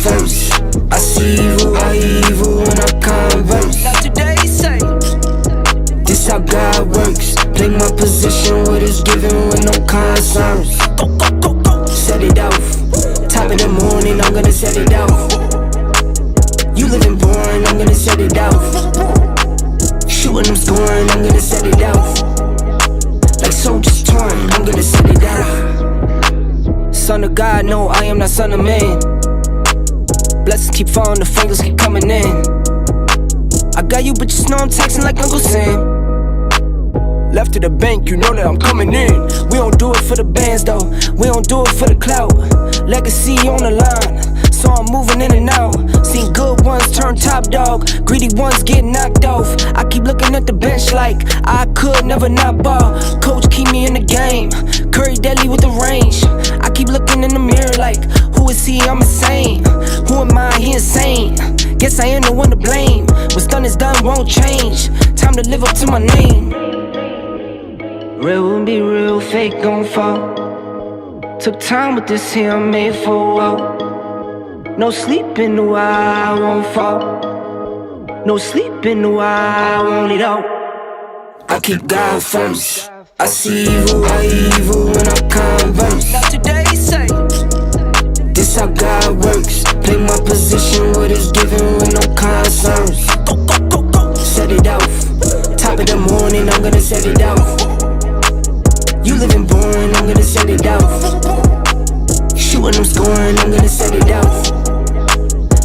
first. I see evil, I evil when I converse. Now today say, this how God works. Play my position, what is given with no concerns. go, go, go, go. Set it off. Top of the morning, I'm gonna set it off. You living boring, I'm gonna set it off. Shooting, I'm scoring, I'm gonna set it off. Like soldiers torn, I'm gonna set it off. Son of God, no, I am not son of man. Blessings keep falling, the fingers keep coming in. I got you, but just know I'm texting like Uncle Sam. Left to the bank, you know that I'm coming in. We don't do it for the bands though, we don't do it for the clout. Legacy on the line, so I'm moving in and out. Seen good ones turn top dog, greedy ones get knocked off. I keep looking at the bench like I could never not ball. Coach keep me in the game, Curry deadly with the range. I keep looking in the mirror like, who is he? I'm insane. Who am I? He insane. Guess I ain't the one to blame. What's done is done, won't change. Time to live up to my name. Real will be real, fake gon' fall. Took time with this here, I'm made for a while. No sleeping, no, I won't fall. No sleeping, no, I want it all. I keep God first. I see evil, I evil when I converse. Now today say, this how God works. Play my position, what is given with no concerns. go, go, go, go. Set it off. Top of the morning, I'm gonna set it off. You living boring, I'm gonna set it off. Shooting, I'm scoring, I'm gonna set it off.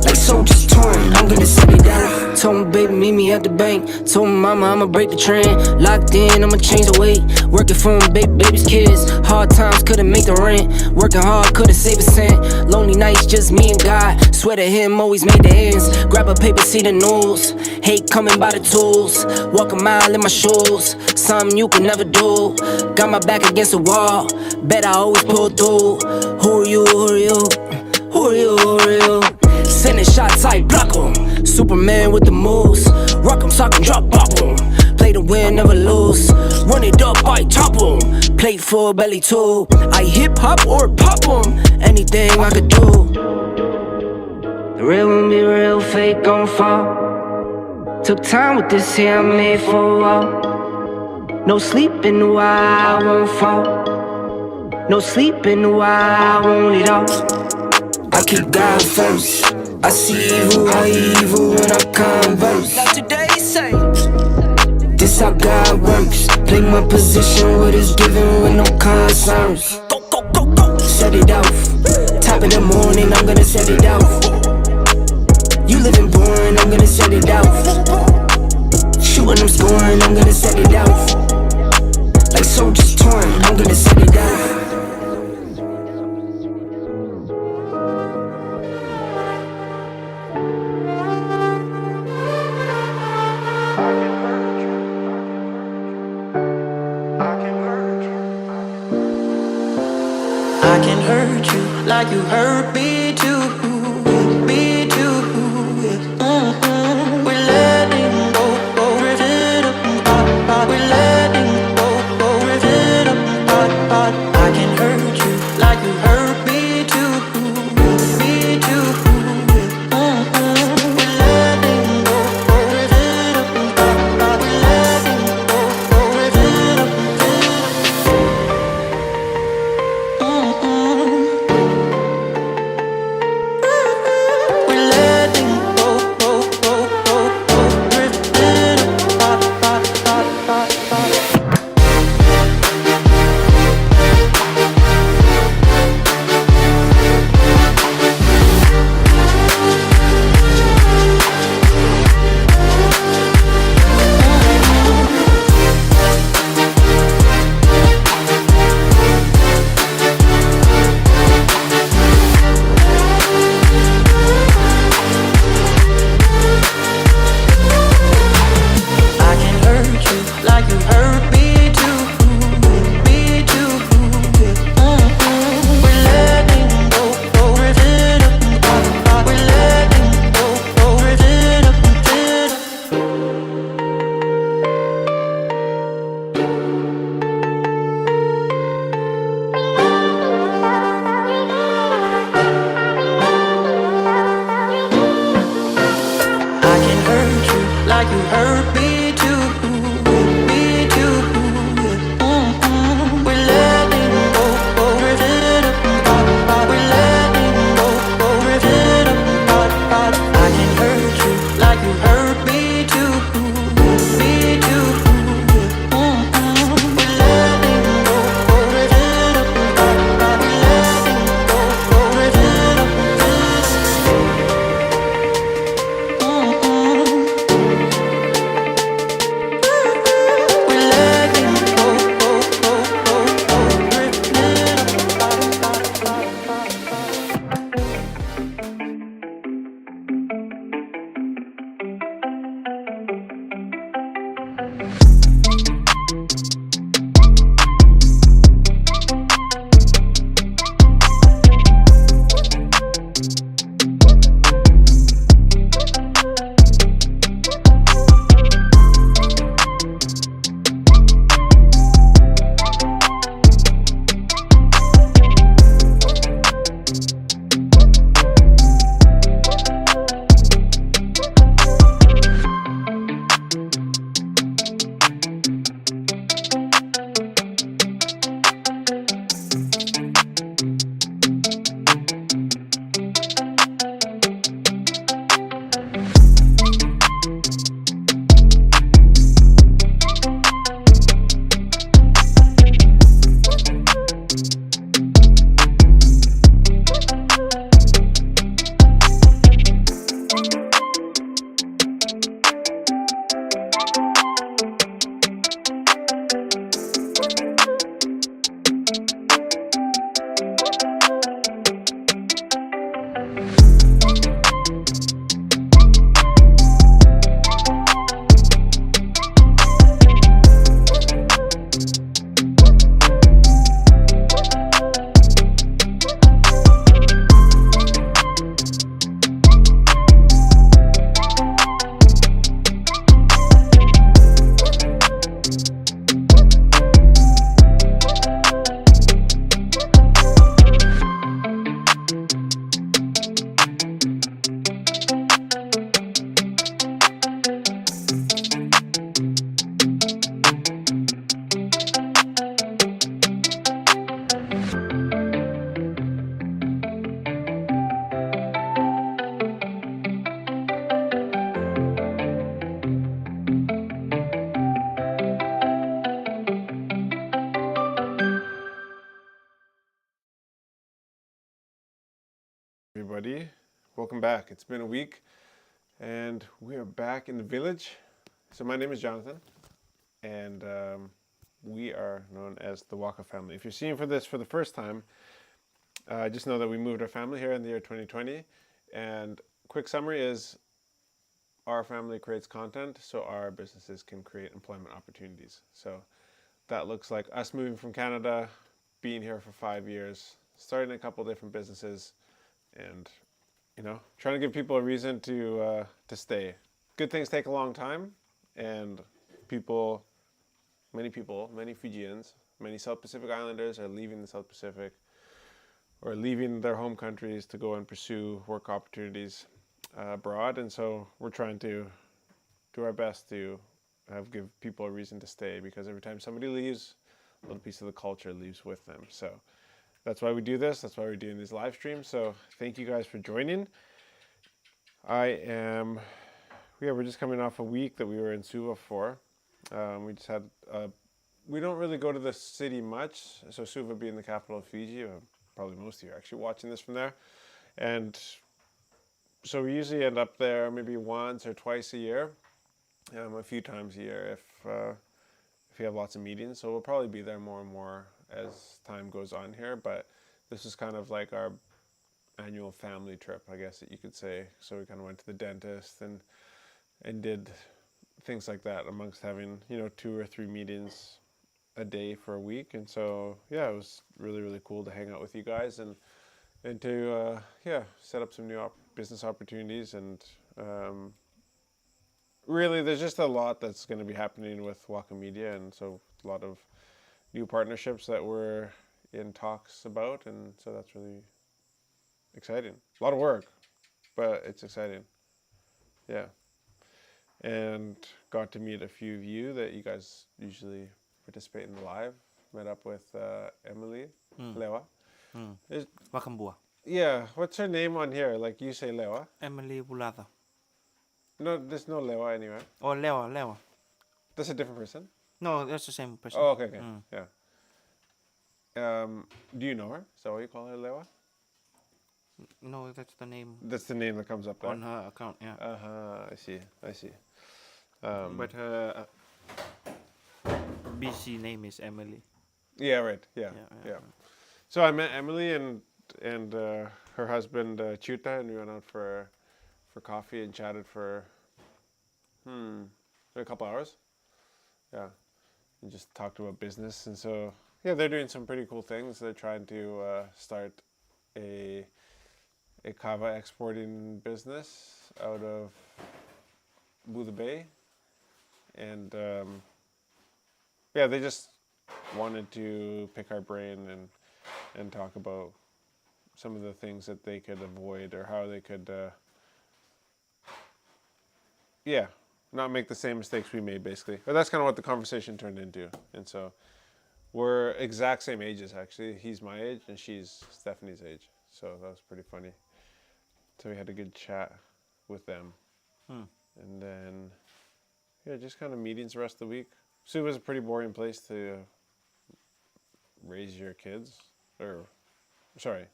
Like soldiers torn, I'm gonna set it off. Told my baby, meet me at the bank. Told my mama, I'ma break the trend. Locked in, I'ma change the weight. Working for him, baby's kids. Hard times couldn't make the rent. Working hard, couldn't save a cent. Lonely nights, just me and God. Swear to him, always made the ends. Grab a paper, see the news. Hate coming by the tools. Walk a mile in my shoes. Something you can never do. Got my back against the wall. Bet I always pull through. Who are you? Who are you? Who are you? Who are you? Sending shots, I block 'em. Superman with the moves. Rock 'em, sock 'em, drop, pop 'em. Play to win, never lose. Run it up, I top 'em. Plate full, belly too. I hip hop or pop 'em. Anything I could do. The real won't be real, fake gon' fall. Took time with this here, I made for a while. No sleeping, no, I won't fall. No sleeping, no, I want it all. I keep God first. I see evil, I evil when I converse. now today say, this how God works. Play my position, what is given with no concerns. go, go, go, go. Set it off. Top of the morning, I'm gonna set it off. You living boring, I'm gonna set it off. Shooting, I'm scoring, I'm gonna set it off. Like soldiers torn, I'm gonna set it off. I can hurt you like you hurt me too, me too. We're letting go, rip it apart. We're letting go, rip it apart. I can hurt you like you hurt me too, me too. We're letting go, rip it apart. We're letting go, rip it apart. hurt me too, me too. We're letting go, drifting apart. We're letting go, drifting apart. I can hurt you like you hurt me too, me too. We're letting go, drifting apart. We're letting go, drifting apart. We're letting go, Everybody, welcome back. It's been a week and we are back in the village. So my name is Jonathan and we are known as the Waka family. If you're seeing for this for the first time, just know that we moved our family here in the year 2020, and quick summary is our family creates content so our businesses can create employment opportunities. So that looks like us moving from Canada, being here for 5 years, starting a couple different businesses, and trying to give people a reason to stay. Good things take a long time, and many Fijians, many South Pacific Islanders are leaving the South Pacific or leaving their home countries to go and pursue work opportunities abroad, and so we're trying to do our best to give people a reason to stay, because every time somebody leaves, a little piece of the culture leaves with them. So that's why we do this. That's why we're doing these live streams. So thank you guys for joining. We're just coming off a week that we were in Suva for. We don't really go to the city much. So Suva being the capital of Fiji, probably most of you are actually watching this from there. And so we usually end up there maybe once or twice a year, a few times a year if we have lots of meetings. So we'll probably be there more and more as time goes on here. But this is kind of like our annual family trip, I guess that you could say. So we kind of went to the dentist and did things like that, amongst having 2 or 3 meetings a day for a week. And so yeah, it was really, really cool to hang out with you guys and to set up some new business opportunities. And really there's just a lot that's going to be happening with Waka Media, and so a lot of new partnerships that we're in talks about, and so that's really exciting. A lot of work, but it's exciting. Yeah. and got to meet a few of you that you guys usually participate in the live. Met up with Emily Lewa. Is- Wakambua. yeah, what's her name on here? Like you say Lewa. Emily Bulata. No, there's no Lewa anywhere. Oh, Lewa. That's a different person. No, that's the same person. Oh, okay. Yeah. Do you know her? Is that why you call her Lewa? No, that's the name That's the name that comes up there. on her account, yeah. I see. But her BC name is Emily. Yeah, right. Yeah. So I met Emily and her husband Chuta, and we went out for coffee and chatted for a couple hours. Yeah, and just talked about business. And so yeah, they're doing some pretty cool things. They're trying to start a kava exporting business out of Buda Bay, and yeah, they just wanted to pick our brain and talk about some of the things that they could avoid or how they could not make the same mistakes we made, basically. But that's kind of what the conversation turned into. And so we're exact same ages, actually. He's my age and she's Stephanie's age, so that was pretty funny. So we had a good chat with them. And then yeah, just kind of meetings the rest of the week. So it was a pretty boring place to raise your kids, or sorry,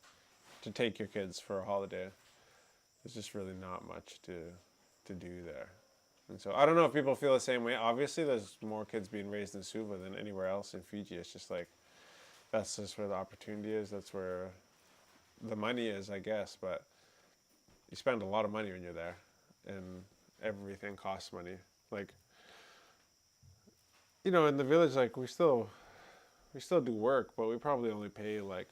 to take your kids for a holiday. There's just really not much to do there. And so I don't know if people feel the same way. Obviously there's more kids being raised in Suva than anywhere else in Fiji. It's just like, that's just where the opportunity is. That's where the money is, I guess. But you spend a lot of money when you're there, and everything costs money. Like, you know, in the village, like we still do work, but we probably only pay like,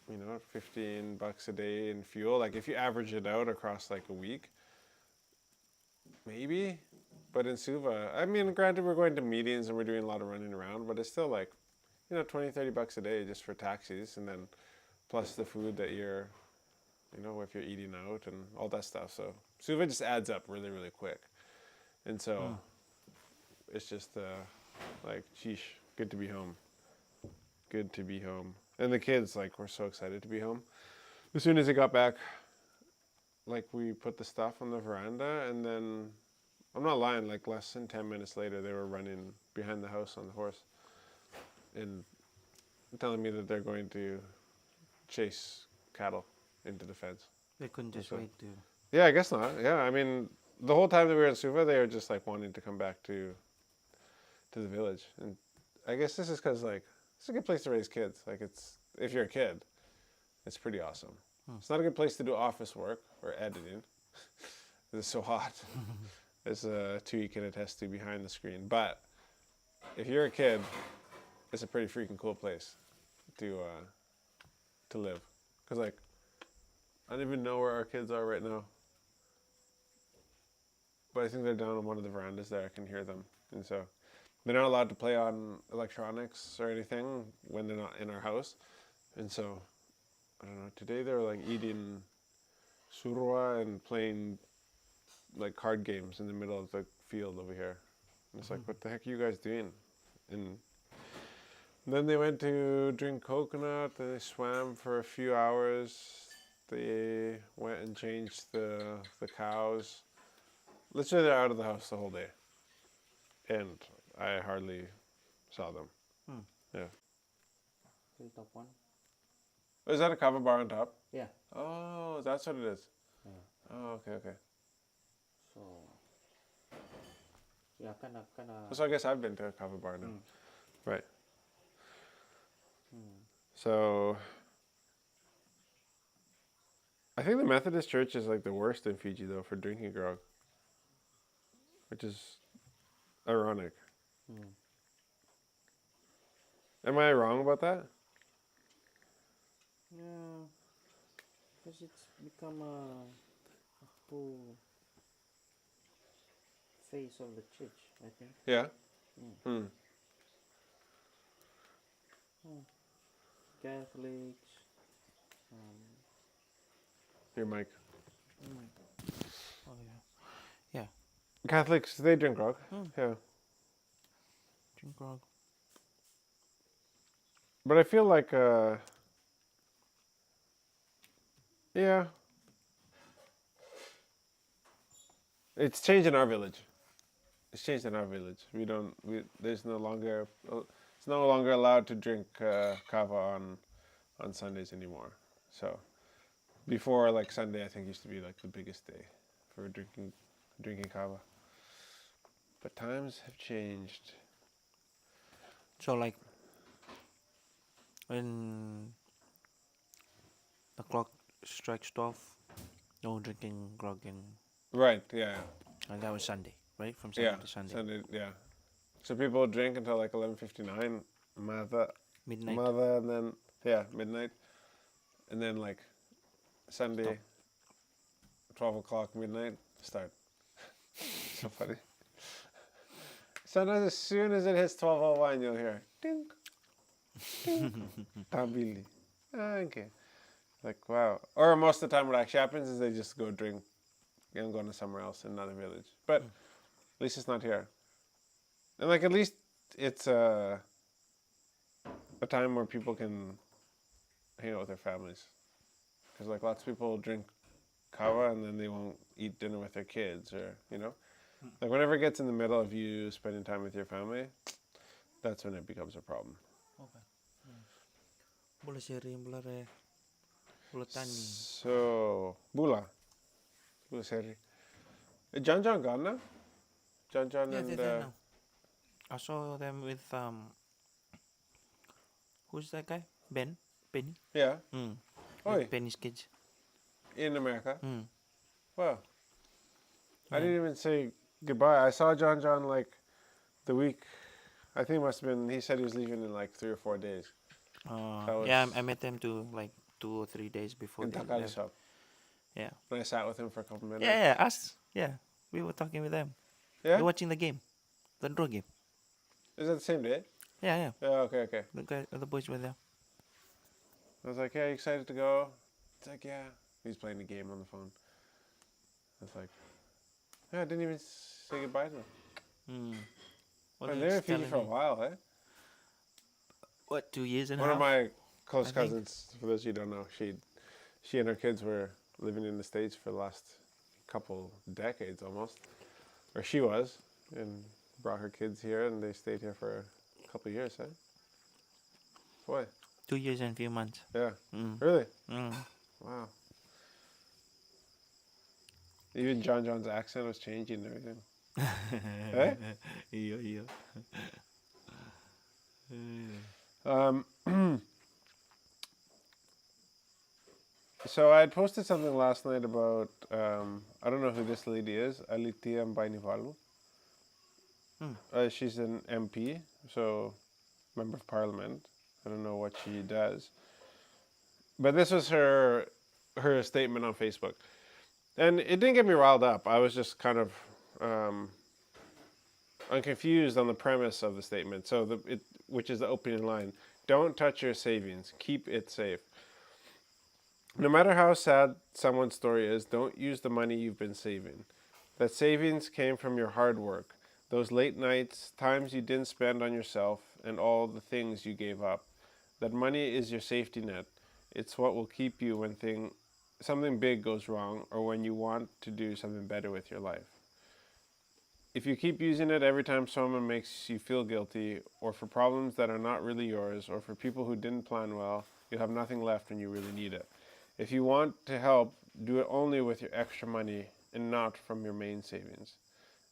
you know, $15 a day in fuel. Like if you average it out across like a week, maybe. But in Suva, I mean, granted we're going to meetings and we're doing a lot of running around, but it's still like, you know, $20-30 a day just for taxis, and then plus the food that you're, you know, if you're eating out and all that stuff. So Suva just adds up really, really quick. And so it's just like, sheesh, good to be home. Good to be home. And the kids, like, were so excited to be home. As soon as they got back, like, we put the stuff on the veranda, and then, I'm not lying, like less than 10 minutes later, they were running behind the house on the horse and telling me that they're going to chase cattle into the fence. They couldn't just So- wait to... Yeah, I guess not. Yeah, I mean, the whole time that we were in Suva, they were just like wanting to come back to the village. And I guess this is because, like, it's a good place to raise kids. Like, it's, if you're a kid, it's pretty awesome. It's not a good place to do office work or editing. It's so hot. There's two you can attest to behind the screen. But if you're a kid, it's a pretty freaking cool place to live. Because, like, I don't even know where our kids are right now. But I think they're down on one of the verandas there. I can hear them. And so they're not allowed to play on electronics or anything when they're not in our house. And so, I don't know, today they were like eating surua and playing like card games in the middle of the field over here. And it's like, what the heck are you guys doing? And then they went to drink coconut, and they swam for a few hours. They went and changed the cows. Literally, they're out of the house the whole day. And I hardly saw them. Yeah. The top one? Oh, is that a kava bar on top? Yeah. Oh, that's what it is. Oh, okay. So... Yeah, kinda... So I guess I've been to a kava bar now. Right. So I think the Methodist Church is like the worst in Fiji though for drinking grog, which is ironic. Am I wrong about that? Yeah, because it's become a whole face of the church, I think. Yeah. Catholics, Your mic. oh yeah, Catholics, they drink grog. Hmm. Yeah. Drink grog. But I feel like, yeah, it's changed in our village. It's changed in our village. There's no longer, it's no longer allowed to drink kava on Sundays anymore. So before, like Sunday, I think used to be like the biggest day for drinking kava. But times have changed. So like when the clock strikes 12, no drinking grog and Right, yeah. that was Sunday, right? From Sunday Yeah, to Sunday. Sunday, yeah. So people drink until like 11:59, Midnight. and then midnight, and then like Sunday, 12 o'clock midnight start. So funny. Sometimes as soon as it hits 12:01, you'll hear ding, ding, tabili. Okay. Like wow. Or most of the time, what actually happens is they just go drink and go to somewhere else in another village. But at least it's not here. And like at least it's a time where people can hang out with their families. Because like lots of people drink kava and then they won't eat dinner with their kids, or like whenever it gets in the middle of you spending time with your family, that's when it becomes a problem. Okay. Boleh sharing, boleh tani. So Bula seri. John gone now? John Yeah, and they're there now. I saw them with who's that guy? Penny. yeah. Mm. Oi, Penny's kids. in America. Mm. Wow. I Yeah. didn't even say goodbye. I saw John like the week. I think it must have been. He said he was leaving in like 3 or 4 days. That Yeah, was I met them too like 2 or 3 days before in they Takari left. shop. Yeah. And I sat with him for a couple minutes. Yeah, us. Yeah, we were talking with them. Yeah? We're watching the game, the draw game. Is that the same day? Yeah. Yeah. Okay. The boys were there. I was like, yeah, you excited to go? It's like, yeah. He's playing the game on the phone. I was like, yeah, I didn't even say goodbye to them. Well, And they're they were in Fiji telling for a me, while, eh? what, 2 years and a One half? of my close I think. cousins, for those of you who don't know, she and her kids were living in the States for the last couple decades almost. Or she was, and brought her kids here, and they stayed here for a couple years, eh? Boy, 2 years and few months. yeah. Mm. Really? Mm. Wow. Even John's accent was changing and everything. Eh? Yeah. So I had posted something last night about, I don't know who this lady is, Alitia Mbainivalu. She's an MP, so member of parliament. I don't know what she does. But this was her statement on Facebook. And it didn't get me riled up. I was just kind of I'm confused on the premise of the statement. So which is the opening line: "Don't touch your savings. Keep it safe." No matter how sad someone's story is, don't use the money you've been saving. That savings came from your hard work, those late nights, times you didn't spend on yourself, and all the things you gave up. That money is your safety net. It's what will keep you when something big goes wrong, or when you want to do something better with your life. If you keep using it every time someone makes you feel guilty, or for problems that are not really yours, or for people who didn't plan well, you'll have nothing left when you really need it. If you want to help, do it only with your extra money and not from your main savings.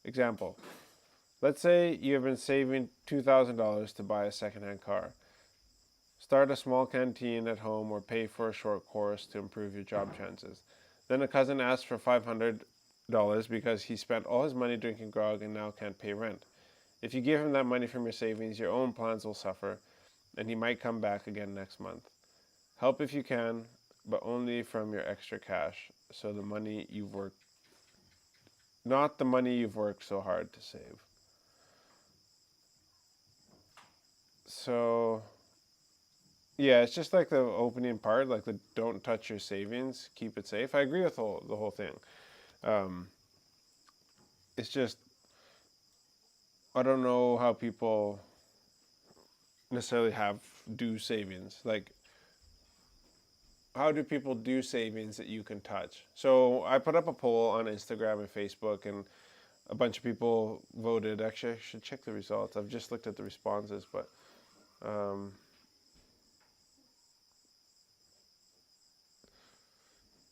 Example: let's say you have been saving $2,000 to buy a secondhand car. Start a small canteen at home or pay for a short course to improve your job chances. Then a cousin asks for $500 because he spent all his money drinking grog and now can't pay rent. If you give him that money from your savings, your own plans will suffer, and he might come back again next month. Help if you can, but only from your extra cash, so the money you've worked, not the money you've worked so hard to save. So, yeah, it's just like the opening part, like the "don't touch your savings, keep it safe." I agree with the whole thing. it's just, I don't know how people necessarily do savings. Like, how do people do savings that you can touch? So I put up a poll on Instagram and Facebook, and a bunch of people voted. Actually, I should check the results. I've just looked at the responses, but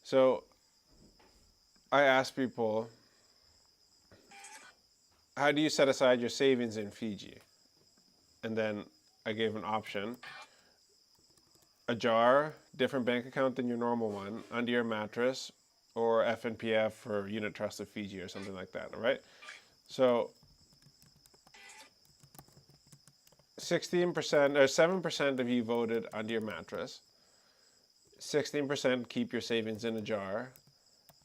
so I asked people, how do you set aside your savings in Fiji? And then I gave an option: a jar, different bank account than your normal one, under your mattress, or FNPF or Unit Trust of Fiji or something like that, all right? So 16% or 7% of you voted under your mattress. 16% keep your savings in a jar.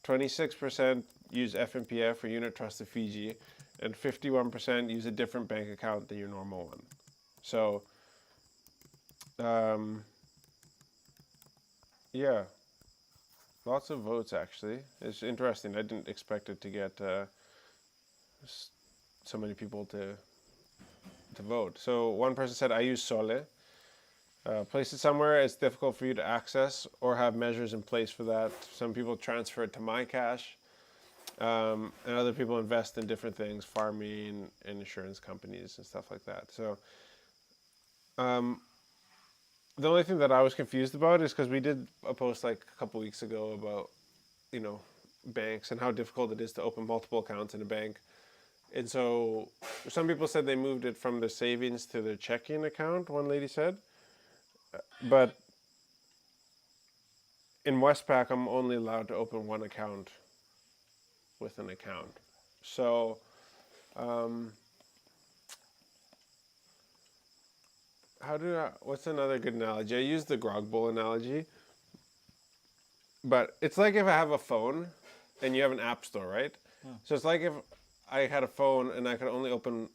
26% use FNPF or Unit Trust of Fiji, and 51% use a different bank account than your normal one. So, yeah, lots of votes actually. It's interesting. I didn't expect it to get so many people to vote. So one person said, I use Sole. Place it somewhere it's difficult for you to access or have measures in place for that. Some people transfer it to MyCash, and other people invest in different things, farming and insurance companies and stuff like that. So the only thing that I was confused about is because we did a post like a couple weeks ago about, banks and how difficult it is to open multiple accounts in a bank. And so some people said they moved it from their savings to their checking account, one lady said. But in Westpac, I'm only allowed to open one account with an account. So, what's another good analogy? I use the grog bowl analogy. But it's like if I have a phone and you have an app store, right? So it's like if I had a phone and I could only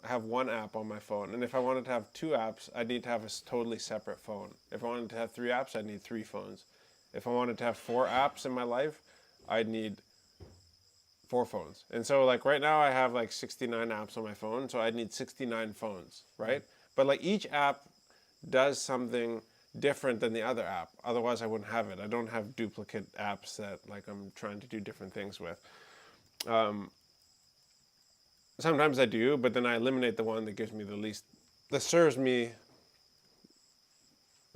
have one app on my phone. And if I wanted to have two apps, I'd need to have a totally separate phone. If I wanted to have three apps, I'd need three phones. If I wanted to have four apps in my life, I'd need four phones. And so like right now I have like 69 apps on my phone, so I'd need 69 phones, right? But like each app does something different than the other app. Otherwise I wouldn't have it. I don't have duplicate apps that like I'm trying to do different things with. Sometimes I do, but then I eliminate the one that gives me the least, that serves me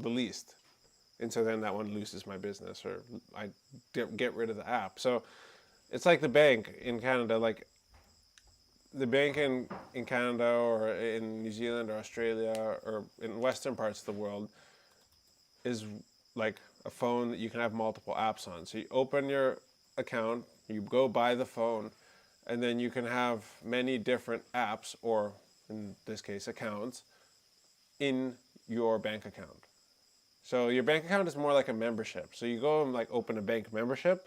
the least. And so then that one loses my business, or I get rid of the app. So it's like the bank in Canada, like the bank in Canada or in New Zealand or Australia or in western parts of the world is like a phone that you can have multiple apps on. So you open your account, you go buy the phone, and then you can have many different apps, or in this case, accounts, in your bank account. So your bank account is more like a membership. So you go and like open a bank membership,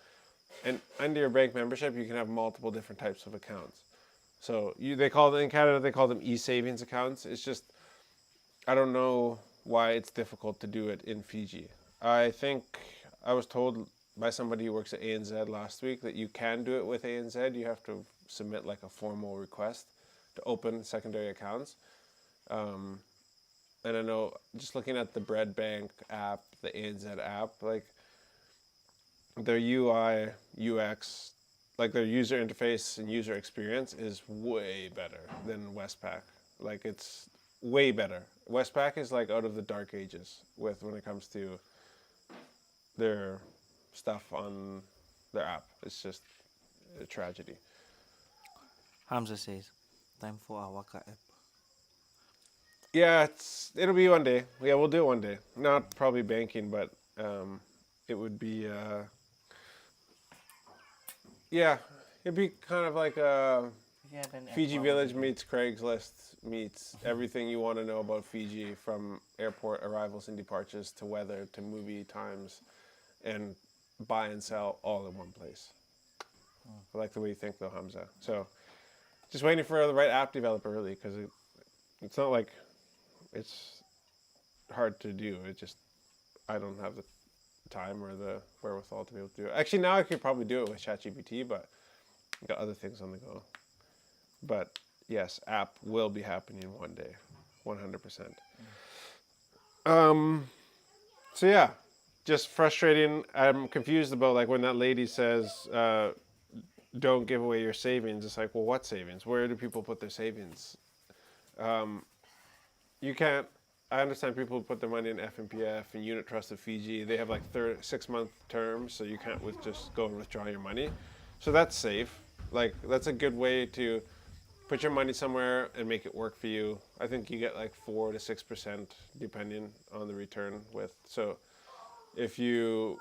and under your bank membership, you can have multiple different types of accounts. So in Canada, they call them e-savings accounts. It's just, I don't know why it's difficult to do it in Fiji. I think I was told by somebody who works at ANZ last week that you can do it with ANZ. You have to submit like a formal request to open secondary accounts. And I know just looking at the Bread Bank app, the ANZ app, like their UI, UX, like their user interface and user experience is way better than Westpac. Like it's way better. Westpac is like out of the dark ages when it comes to their stuff on their app. It's just a tragedy. Hamza says, time for our Waka app. Yeah, it'll be one day. Yeah, we'll do it one day. Not probably banking, but it would be it'd be kind of like a Fiji Village meets Craigslist meets everything you want to know about Fiji, from airport arrivals and departures to weather to movie times, and buy and sell all in one place. I like the way you think though, Hamza. So just waiting for the right app developer really, because it's not like it's hard to do. It just, I don't have the time or the wherewithal to be able to do it. Actually, now I could probably do it with ChatGPT, but I've got other things on the go. But yes, app will be happening one day, 100%. So yeah, just frustrating. I'm confused about like when that lady says, "Don't give away your savings." It's like, well, what savings? Where do people put their savings? You can't. I understand people put their money in FNPF and Unit Trust of Fiji. They have like 6-month terms, so you can't just go and withdraw your money. So that's safe. Like that's a good way to put your money somewhere and make it work for you. I think you get like 4 to 6% depending on the return with. So if you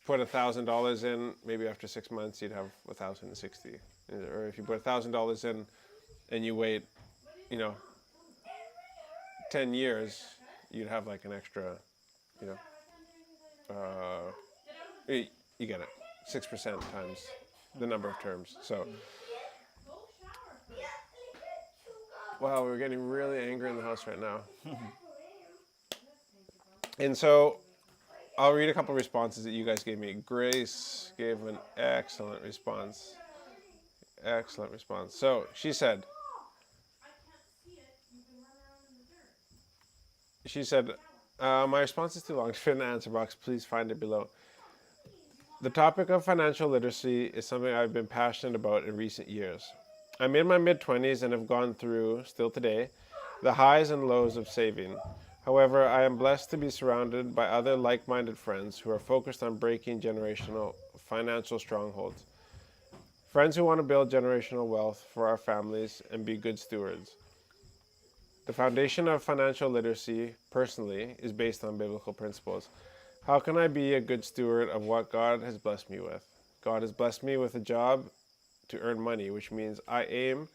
put $1,000 in, maybe after 6 months you'd have 1,060. Or if you put $1,000 in and you wait, you know, 10 years, you'd have like an extra, you know, you get it, 6% times the number of terms. So, wow, we're getting really angry in the house right now. And so, I'll read a couple responses that you guys gave me. Grace gave an excellent response. Excellent response. So, she said, my response is too long to fit in the answer box. Please find it below. The topic of financial literacy is something I've been passionate about in recent years. I'm in my mid-20s and have gone through, still today, the highs and lows of saving. However, I am blessed to be surrounded by other like-minded friends who are focused on breaking generational financial strongholds. Friends who want to build generational wealth for our families and be good stewards. The foundation of financial literacy, personally, is based on biblical principles. How can I be a good steward of what God has blessed me with? God has blessed me with a job to earn money, which means I am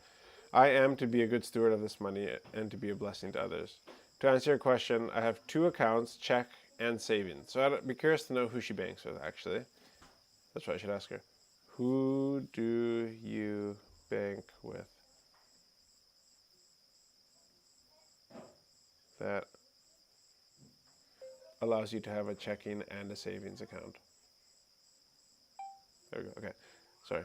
to be a good steward of this money and to be a blessing to others. To answer your question, I have 2 accounts, check and savings. So I'd be curious to know who she banks with, actually. That's what I should ask her. Who do you bank with? That allows you to have a checking and a savings account. There we go. Okay. Sorry.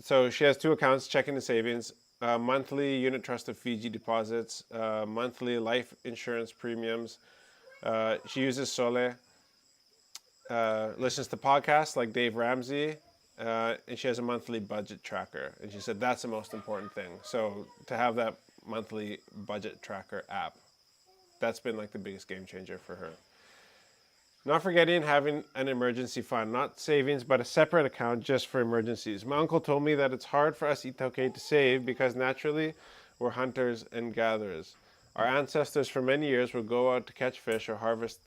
So she has 2 accounts, checking and savings, monthly Unit Trust of Fiji deposits, monthly life insurance premiums. She uses Sole, listens to podcasts like Dave Ramsey, and she has a monthly budget tracker. And she said that's the most important thing. So to have that monthly budget tracker app, that's been like the biggest game changer for her. Not forgetting having an emergency fund, not savings, but a separate account just for emergencies. My uncle told me that it's hard for us Itaukei to save because naturally we're hunters and gatherers. Our ancestors for many years would go out to catch fish or harvest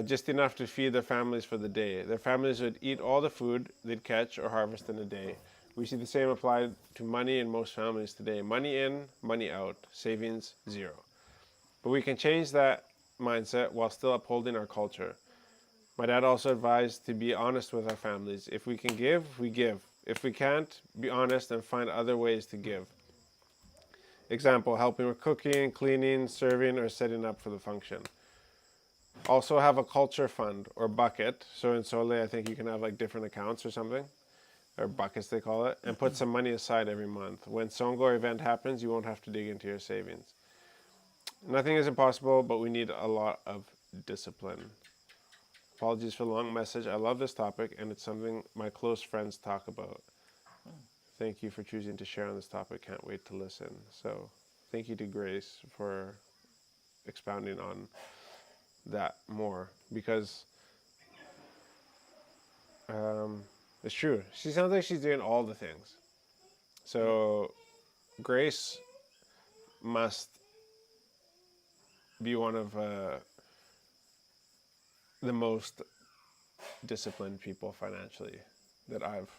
just enough to feed their families for the day. Their families would eat all the food they'd catch or harvest in a day. We see the same applied to money in most families today. Money in, money out, savings zero. But we can change that mindset while still upholding our culture. My dad also advised to be honest with our families. If we can give, we give. If we can't, be honest and find other ways to give. Example, helping with cooking, cleaning, serving, or setting up for the function. Also have a culture fund or bucket. So in Sole, I think you can have like different accounts or something, or buckets they call it, and put some money aside every month. When Songor event happens, you won't have to dig into your savings. Nothing is impossible, but we need a lot of discipline. Apologies for the long message. I love this topic, and it's something my close friends talk about. Thank you for choosing to share on this topic. Can't wait to listen. So thank you to Grace for expounding on that more, because it's true. She sounds like she's doing all the things. So Grace must be one of the most disciplined people financially that I've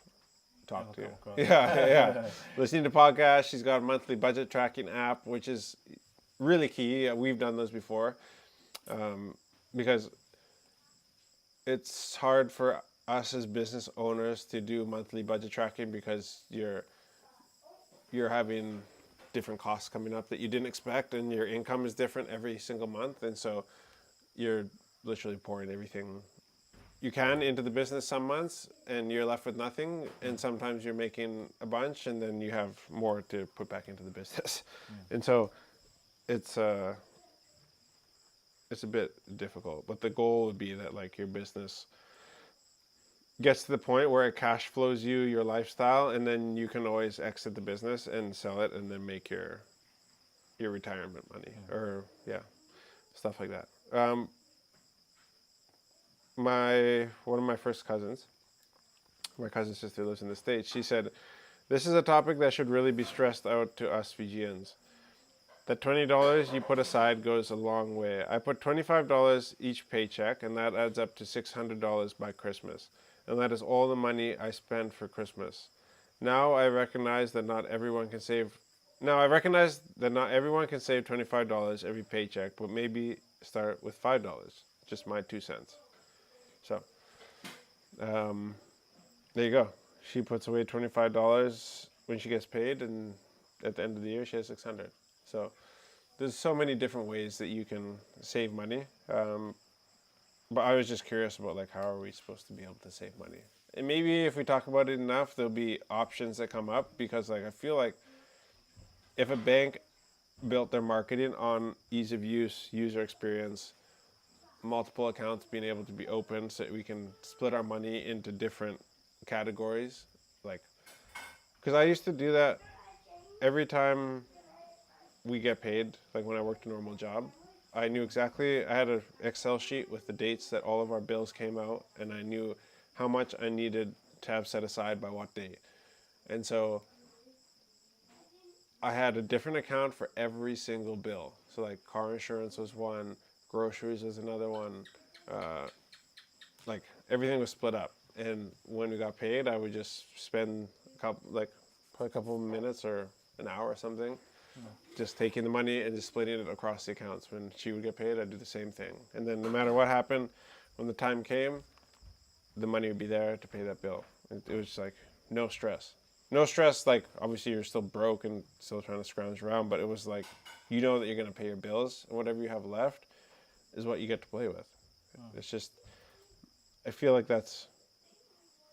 talked to. Yeah. Listening to podcasts, she's got a monthly budget tracking app, which is really key. We've done those before because it's hard for us as business owners to do monthly budget tracking because you're having different costs coming up that you didn't expect, and your income is different every single month, and so you're literally pouring everything you can into the business some months and you're left with nothing, and sometimes you're making a bunch and then you have more to put back into the business. And so it's a bit difficult, but the goal would be that like your business gets to the point where it cash flows you your lifestyle, and then you can always exit the business and sell it and then make your retirement money, or stuff like that. One of my first cousins, my cousin sister lives in the States. She said, "This is a topic that should really be stressed out to us Fijians. That $20 you put aside goes a long way. I put $25 each paycheck, and that adds up to $600 by Christmas. And that is all the money I spend for Christmas. Now I recognize that not everyone can save $25 every paycheck, but maybe start with $5. Just my 2 cents." So, there you go. She puts away $25 when she gets paid, and at the end of the year, she has 600. So, there's so many different ways that you can save money. But I was just curious about like, how are we supposed to be able to save money? And maybe if we talk about it enough, there'll be options that come up, because like I feel like if a bank built their marketing on ease of use, user experience, multiple accounts being able to be open so that we can split our money into different categories, like, because I used to do that every time we get paid, like when I worked a normal job. I knew exactly, I had an Excel sheet with the dates that all of our bills came out, and I knew how much I needed to have set aside by what date. And so I had a different account for every single bill. So like car insurance was one, groceries was another one. Like everything was split up. And when we got paid, I would just spend probably a couple of minutes or an hour or something, just taking the money and just splitting it across the accounts. When she would get paid, I'd do the same thing. And then no matter what happened, when the time came, the money would be there to pay that bill. It was like no stress. No stress, like obviously you're still broke and still trying to scrounge around, but it was like, you know that you're going to pay your bills, and whatever you have left is what you get to play with. It's just, I feel like that's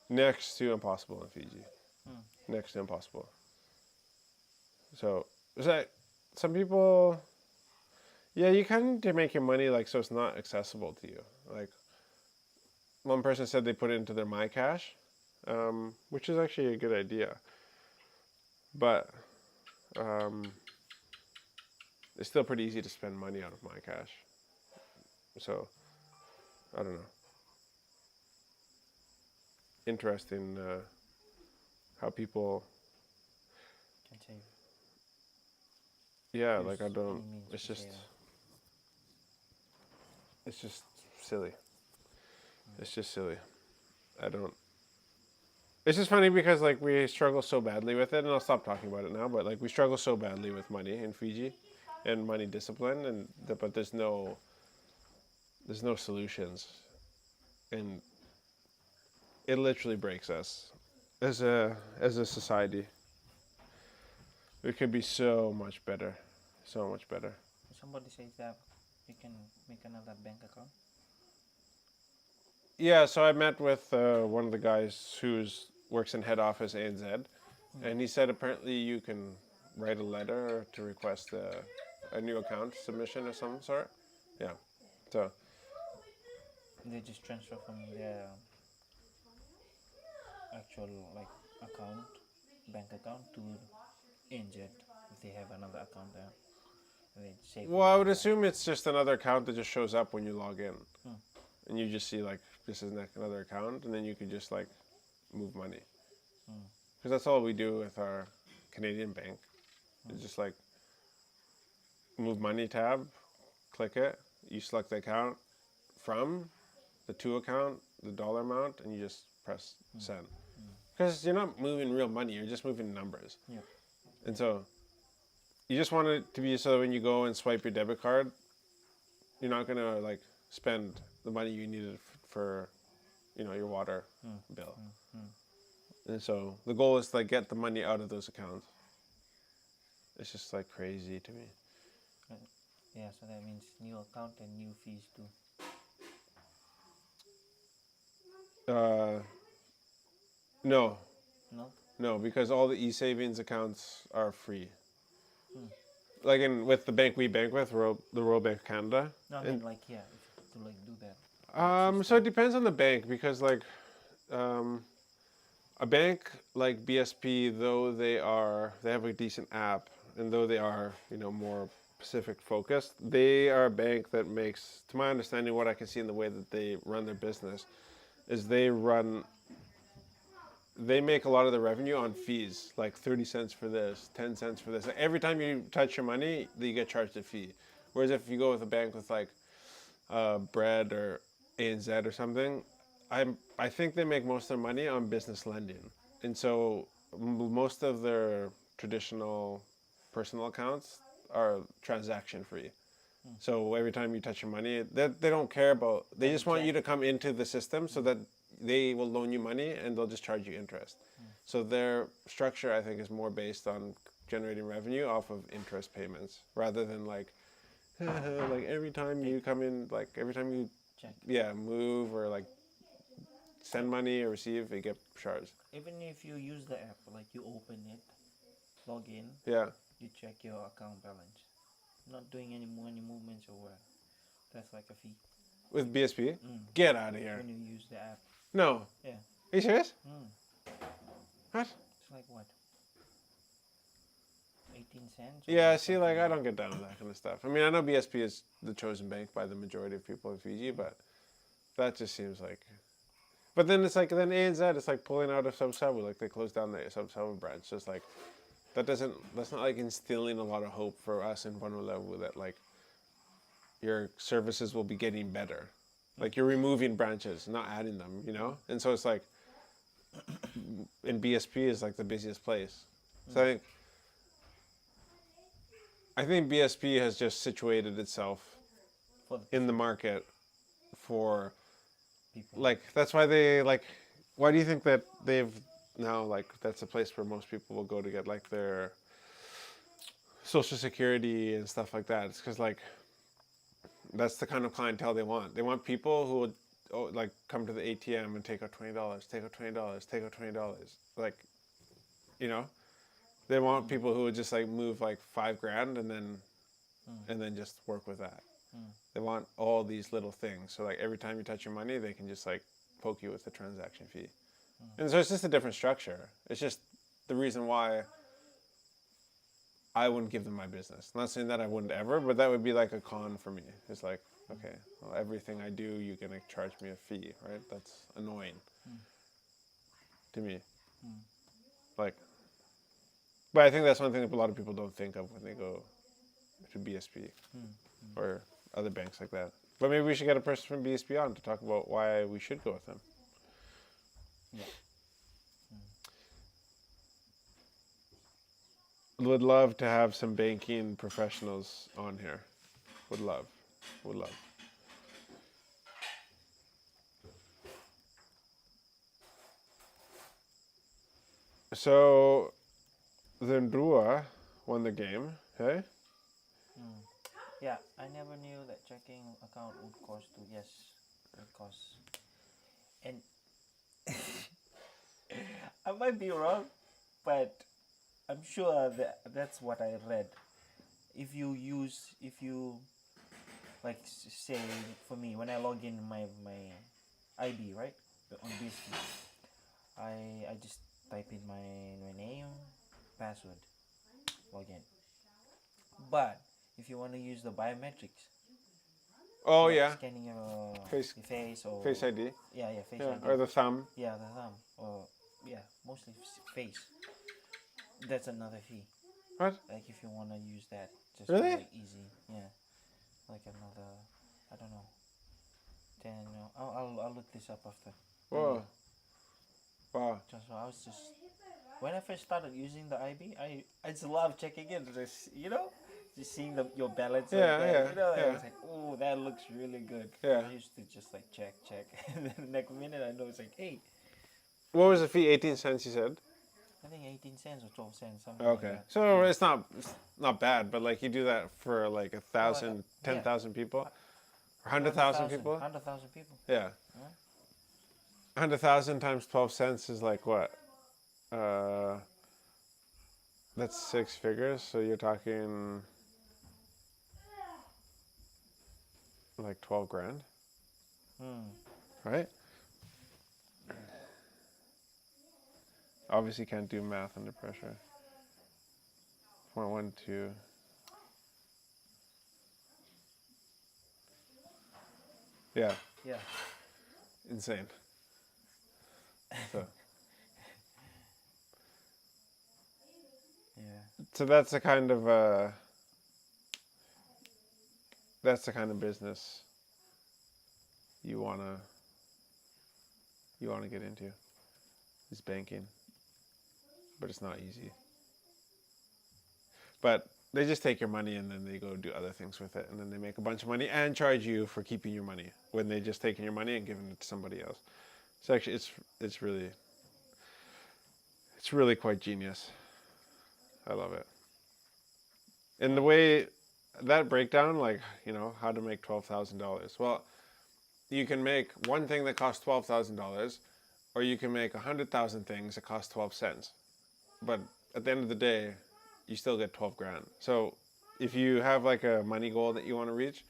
next to impossible in Fiji. Next to impossible. So, is that, some people, yeah, you kind of need to make your money like so it's not accessible to you. Like, one person said they put it into their MyCash, which is actually a good idea. But it's still pretty easy to spend money out of MyCash. So, I don't know. Interesting how people, Can save. yeah, Use like I don't, any means it's to just, save. it's just silly. It's just silly. I don't, it's just funny because like we struggle so badly with it, and I'll stop talking about it now, but like we struggle so badly with money in Fiji and money discipline, and but there's no solutions, and it literally breaks us as a society. We could be so much better, so much better. Somebody says that you can make another bank account. Yeah, so I met with one of the guys who's works in head office ANZ, and he said apparently you can write a letter to request a new account submission of some sort. Yeah, so They just transfer from their actual like account, bank account to Injet if they have another account there. And they save. well, I would assume it's just another account that just shows up when you log in, and you just see like this is another account, and then you can just like move money. Because that's all we do with our Canadian bank. It's just like move money tab, click it, you select the account from the to account, the dollar amount, and you just press send. Because you're not moving real money, you're just moving numbers. Yeah. And so you just want it to be so that when you go and swipe your debit card, you're not going to like spend the money you needed for, your water bill. And so the goal is to like get the money out of those accounts. It's just like crazy to me. Yeah, so that means new account and new fees too. Uh, no, No. no, because all the e-savings accounts are free. Like with the bank we bank with, the Royal Bank of Canada. No, I And mean like yeah, if to like do that. so it depends on the bank because like um, a bank like BSP, though they have a decent app, and though they are more Pacific focused, they are a bank that makes, to my understanding, what I can see in the way that they run their business, is they make a lot of the revenue on fees, like 30 cents for this, 10 cents for this. Like every time you touch your money, you get charged a fee. Whereas if you go with a bank with like Bread or ANZ or something, I think they make most of their money on business lending, and so most of their traditional personal accounts are transaction free. So every time you touch your money, they don't care about. They just want you to come into the system so that they will loan you money and they'll just charge you interest. So their structure, I think, is more based on generating revenue off of interest payments rather than like like every time you come in, like every time you Check. move or like send money or receive, they get charged. Even if you use the app, like you open it, log in, Yeah. you check your account balance. Not doing any money movements or what. That's like a fee With BSP? Get out of here. when you use the app. No. Yeah. Are you serious? What? It's like what? 18 cents? or Yeah, see, something like I don't get down with that kind of stuff. I mean, I know BSP is the chosen bank by the majority of people in Fiji, but that just seems like. But then it's like, then ANZ, it's like pulling out of Subsabu, like they closed down the Subsabu branch. So it's like, that's not like instilling a lot of hope for us in Vanuatu that like your services will be getting better. Like you're removing branches, not adding them, And so it's like, and BSP is like the busiest place. So I think BSP has just situated itself for in the market for, people. like, that's why they, like, why do you think that they've now, like, that's a place where most people will go to get, like, their social security and stuff like that? It's because, like, that's the kind of clientele they want. They want people who would, like, come to the ATM and take out $20, take out $20, take out $20. Like, they want people who would just like move like $5,000 and then just work with that. They want all these little things. So like every time you touch your money, they can just like poke you with the transaction fee. And so it's just a different structure. It's just the reason why I wouldn't give them my business. I'm not saying that I wouldn't ever, but that would be like a con for me. It's like, okay, well, everything I do, you're gonna charge me a fee, right? That's annoying to me. Like, but I think that's one thing that a lot of people don't think of when they go to BSP or other banks like that. But maybe we should get a person from BSP on to talk about why we should go with them. Yeah. Would love to have some banking professionals on here. Would love. So, the Ndrua won the game, hey? Yeah, I never knew that checking account would cost to yes, it costs. And I might be wrong, but I'm sure that that's what I read. If you like say for me when I log in my ID right on BSP, I just type in my name, password, log in. But if you want to use the biometrics, Oh, like yeah. scanning your Face- face or Face ID. yeah, face Yeah, ID. or the thumb. Yeah, the thumb. Or yeah, mostly face. That's another fee. What? Like if you wanna use that, just Really? like easy. Yeah, like another. I don't know. 10. I'll look this up after. Whoa. Wow. Just so I was just when I first started using the IB, I just love checking in. Just seeing your balance. Yeah, like that, yeah, You know, yeah. and it's like, oh, that looks really good. Yeah. I used to just like check, and then the next minute I know it's like, hey, What was the fee? 18 cents, you said? I think 18 cents or 12 cents, something like Okay. that. So it's not bad, but like you do that for like 1,000, yeah. 10,000 people? Or 100,000 people? 100,000 people. Yeah. 100,000 times 12 cents is like what? That's 6 figures. So you're talking like 12 grand, right? Obviously can't do math under pressure. 0.12. Yeah, Yeah. insane. So, Yeah. so that's the kind of business you wanna get into, is banking. But it's not easy. But they just take your money and then they go do other things with it, and then they make a bunch of money and charge you for keeping your money when they just taking your money and giving it to somebody else. So actually, it's really quite genius. I love it. And the way that breakdown, like, how to make $12,000. Well, you can make one thing that costs $12,000, or you can make 100,000 things that cost 12 cents. But at the end of the day, you still get 12 grand. So if you have like a money goal that you want to reach,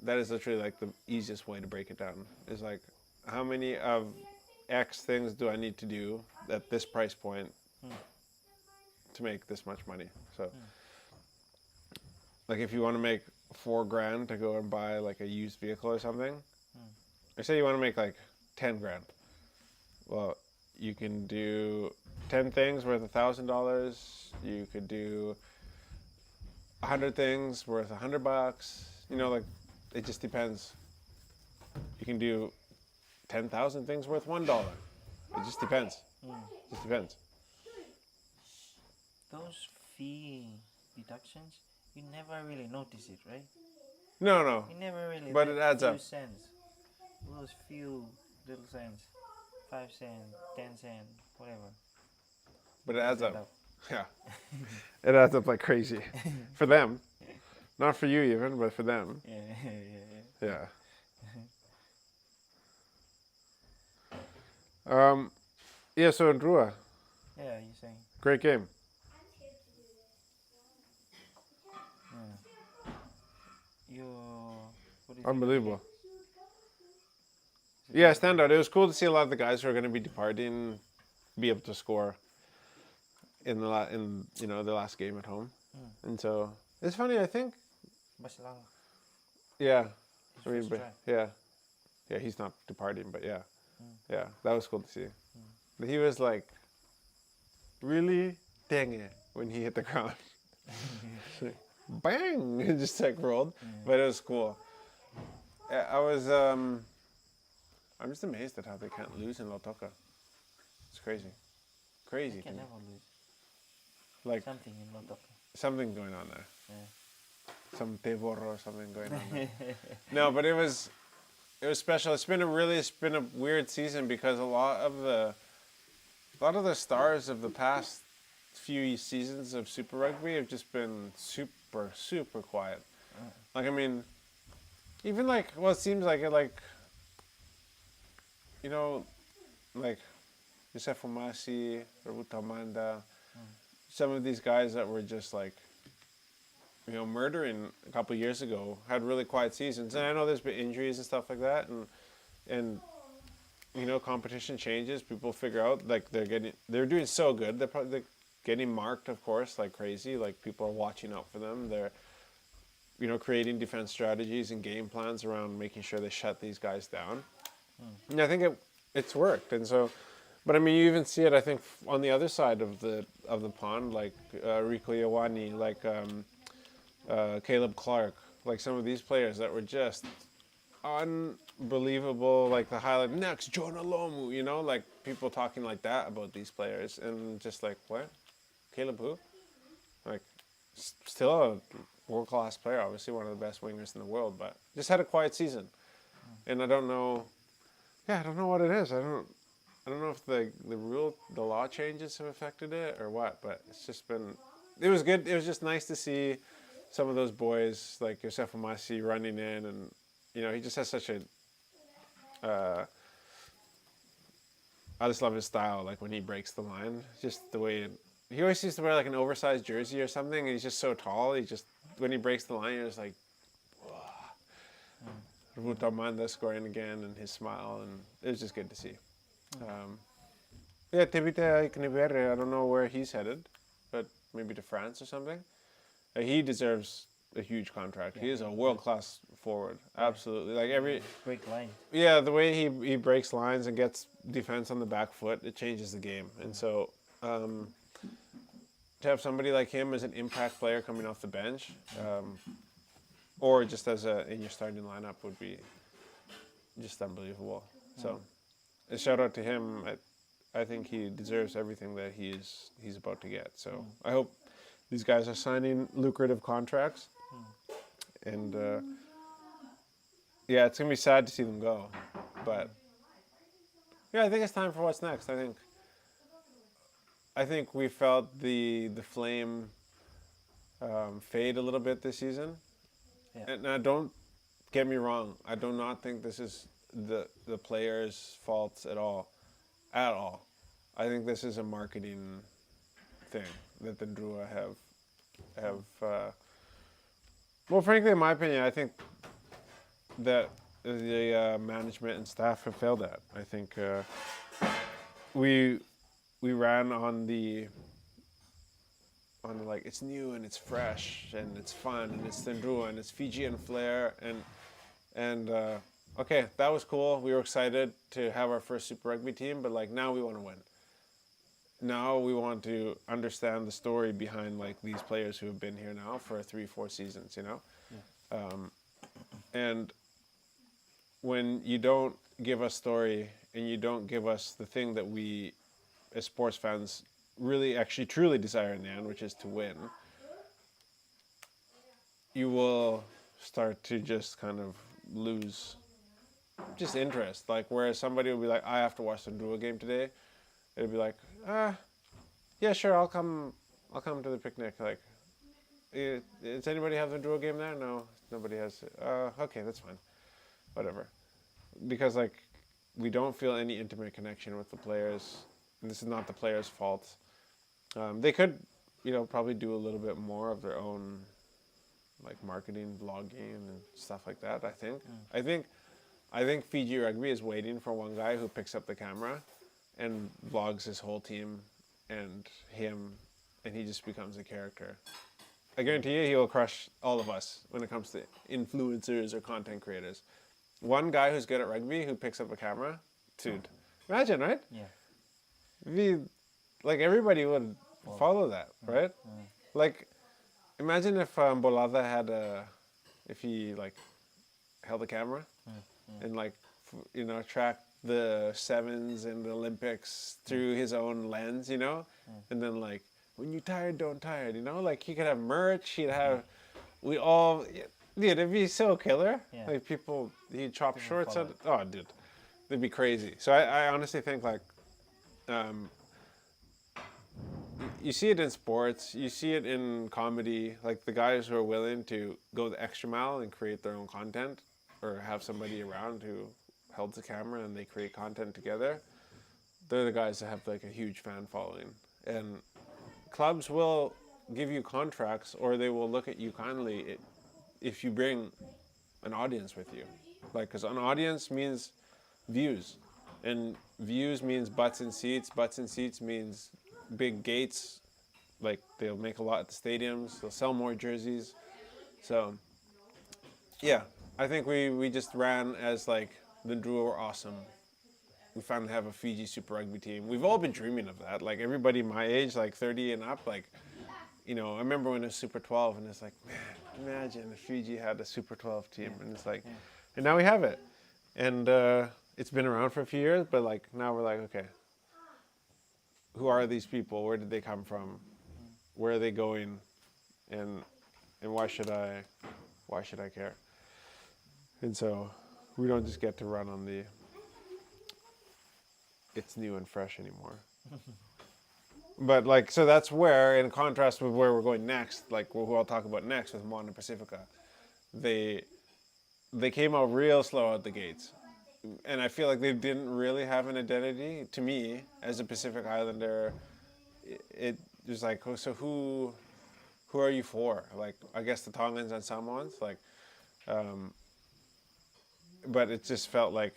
that is literally like the easiest way to break it down. Is like, how many of X things do I need to do at this price point to make this much money? So like if you want to make 4 grand to go and buy like a used vehicle or something, or say you want to make like 10 grand. Well, you can do 10 things worth $1,000. You could do 100 things worth $100. Like, it just depends. You can do 10,000 things worth $1. It just depends. Just depends. Those fee deductions, you never really notice it, right? No. You never really. But that it adds few up. Cents, those few little cents, 5 cents, 10 cents, whatever. But it adds Add up. Yeah. It adds up like crazy. For them. Not for you even, but for them. Yeah. Yeah. Yeah, so Drua, Yeah, you're saying. great game. You. What do you Unbelievable. Yeah, standout. It was cool to see a lot of the guys who are going to be departing be able to score in the last game at home. And so it's funny, I think. Barcelona. Yeah. His first try. Yeah, he's not departing, but yeah. Yeah, that was cool to see. But he was like, really? Dang it, when he hit the ground. Bang! It just like rolled. But it was cool. Yeah, I'm just amazed at how they can't lose in Lautoka. It's crazy. Crazy. You to can me. never lose. Like, Something in Lotoka. something going on there. Yeah. Some tevor or something going on there. No, but it was special. It's been a weird season because a lot of the stars of the past few seasons of Super Rugby have just been super, super quiet. Like, I mean, even like, well, it seems like it, like, like Yosef Omasi, Ravutamanda, some of these guys that were just like, murdering a couple years ago had really quiet seasons. And I know there's been injuries and stuff like that, and competition changes. People figure out like they're doing so good. They're getting marked, of course, like crazy. Like, people are watching out for them. They're creating defense strategies and game plans around making sure they shut these guys down. And I think it's worked. And so, but I mean, you even see it, I think, on the other side of the pond, like Rico Ioane, like Caleb Clark, like some of these players that were just unbelievable, like the highlight, next Jonah Lomu, like people talking like that about these players, and just like, what? Caleb who? Like, still a world-class player, obviously one of the best wingers in the world, but just had a quiet season. And I don't know what it is. I don't know if the law changes have affected it or what, but it was good. It was just nice to see some of those boys like Yosef Omasi running in, and he just has such a I just love his style. Like when he breaks the line, just the way he always used to wear like an oversized jersey or something. And he's just so tall. He just when he breaks the line, you're just like, Rutamanda scoring again, and his smile, and it was just good to see. Yeah, Tevita Iknibere, I don't know where he's headed, but maybe to France or something. He deserves a huge contract. He is a world-class forward. Absolutely. Like every Break line. yeah, the way he breaks lines and gets defense on the back foot, it changes the game. And so to have somebody like him as an impact player coming off the bench, or just as in your starting lineup would be just unbelievable. So a shout out to him. I think he deserves everything that he's about to get. So I hope these guys are signing lucrative contracts. And yeah, it's gonna be sad to see them go, but yeah, I think it's time for what's next. I think we felt the flame fade a little bit this season. Yeah. And now, don't get me wrong. I do not think this is the players' faults at all. At all. I think this is a marketing thing that the Drua have. Well, frankly, in my opinion, I think that the management and staff have failed at. I think we ran on the like it's new and it's fresh and it's fun and it's Tendrua and it's Fijian flair and okay, that was cool. We were excited to have our first Super Rugby team, but like now we want to win. Now we want to understand the story behind like these players who have been here now for 3-4 seasons, you know? Yeah. And when you don't give us story and you don't give us the thing that we as sports fans really actually truly desire in the end, which is to win, you will start to just kind of lose just interest. Like whereas somebody will be like, I have to watch the Drua game today, it'll be like, yeah, sure, I'll come to the picnic. Like, does anybody have the Drua game there? No, nobody has. Okay, that's fine, whatever. Because like, we don't feel any intimate connection with the players, and this is not the players' fault. They could, probably do a little bit more of their own, like marketing, vlogging, and stuff like that. I think Fiji Rugby is waiting for one guy who picks up the camera and vlogs his whole team and him, and he just becomes a character. I guarantee you he will crush all of us when it comes to influencers or content creators. One guy who's good at rugby who picks up a camera, dude, imagine, right? Yeah. Like everybody would follow that, right? Like, imagine if Bolada had if he like held a camera and like tracked the sevens and the Olympics through his own lens, and then like when you're tired, don't tired, like he could have merch, he'd have, we all, dude, it'd be so killer. Yeah. Like people, he'd chop shorts out, oh dude, it'd be crazy. So I honestly think like, you see it in sports, you see it in comedy, like the guys who are willing to go the extra mile and create their own content or have somebody around who holds the camera and they create content together. They're the guys that have like a huge fan following. And clubs will give you contracts or they will look at you kindly if you bring an audience with you. Like, because an audience means views. And views means butts in seats. Butts in seats means big gates. Like, they'll make a lot at the stadiums. They'll sell more jerseys. So, yeah. I think we just ran as, like, the Drua were awesome. We finally have a Fiji Super Rugby team. We've all been dreaming of that. Like, everybody my age, like 30 and up, like, I remember when it was Super 12, and it's like, man, imagine if Fiji had a Super 12 team. And it's like, and now we have it. And it's been around for a few years, but, like, now we're like, okay, who are these people? Where did they come from? Where are they going? And why should I care? And so we don't just get to run on the it's new and fresh anymore. But like, so that's where, in contrast with where we're going next, like who I'll talk about next with Moana Pacifica, they came out real slow out the gates. and I feel like they didn't really have an identity. To me, as a Pacific Islander, it was like, oh, so who are you for? Like, I guess the Tongans and Samoans, like, but it just felt like,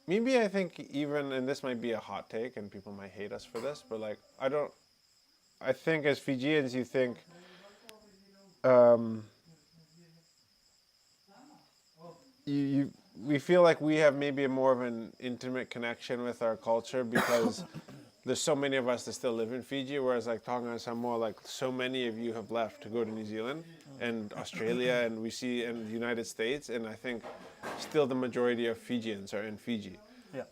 maybe I think even, and this might be a hot take and people might hate us for this, but like, I think as Fijians, you think, we feel like we have maybe a more of an intimate connection with our culture because there's so many of us that still live in Fiji, whereas like Tonga and Samoa, like so many of you have left to go to New Zealand and Australia, and we see in the United States, and I think still the majority of Fijians are in Fiji. Yeah.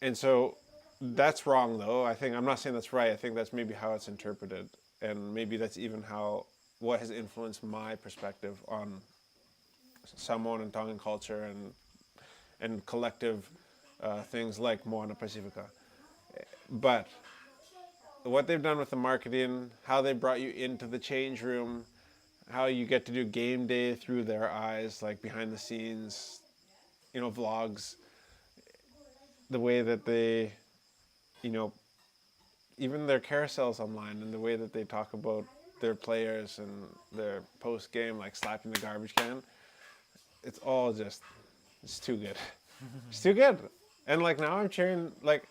And so that's wrong, though. I'm not saying that's right. I think that's maybe how it's interpreted, and maybe that's even what has influenced my perspective on Samoan and Tongan culture and collective things like Moana Pacifica. But what they've done with the marketing, how they brought you into the change room, how you get to do game day through their eyes, like behind the scenes, vlogs, the way that they, even their carousels online and the way that they talk about their players and their post game, like slapping the garbage can, it's all just, it's too good. It's too good. And like now I'm cheering, like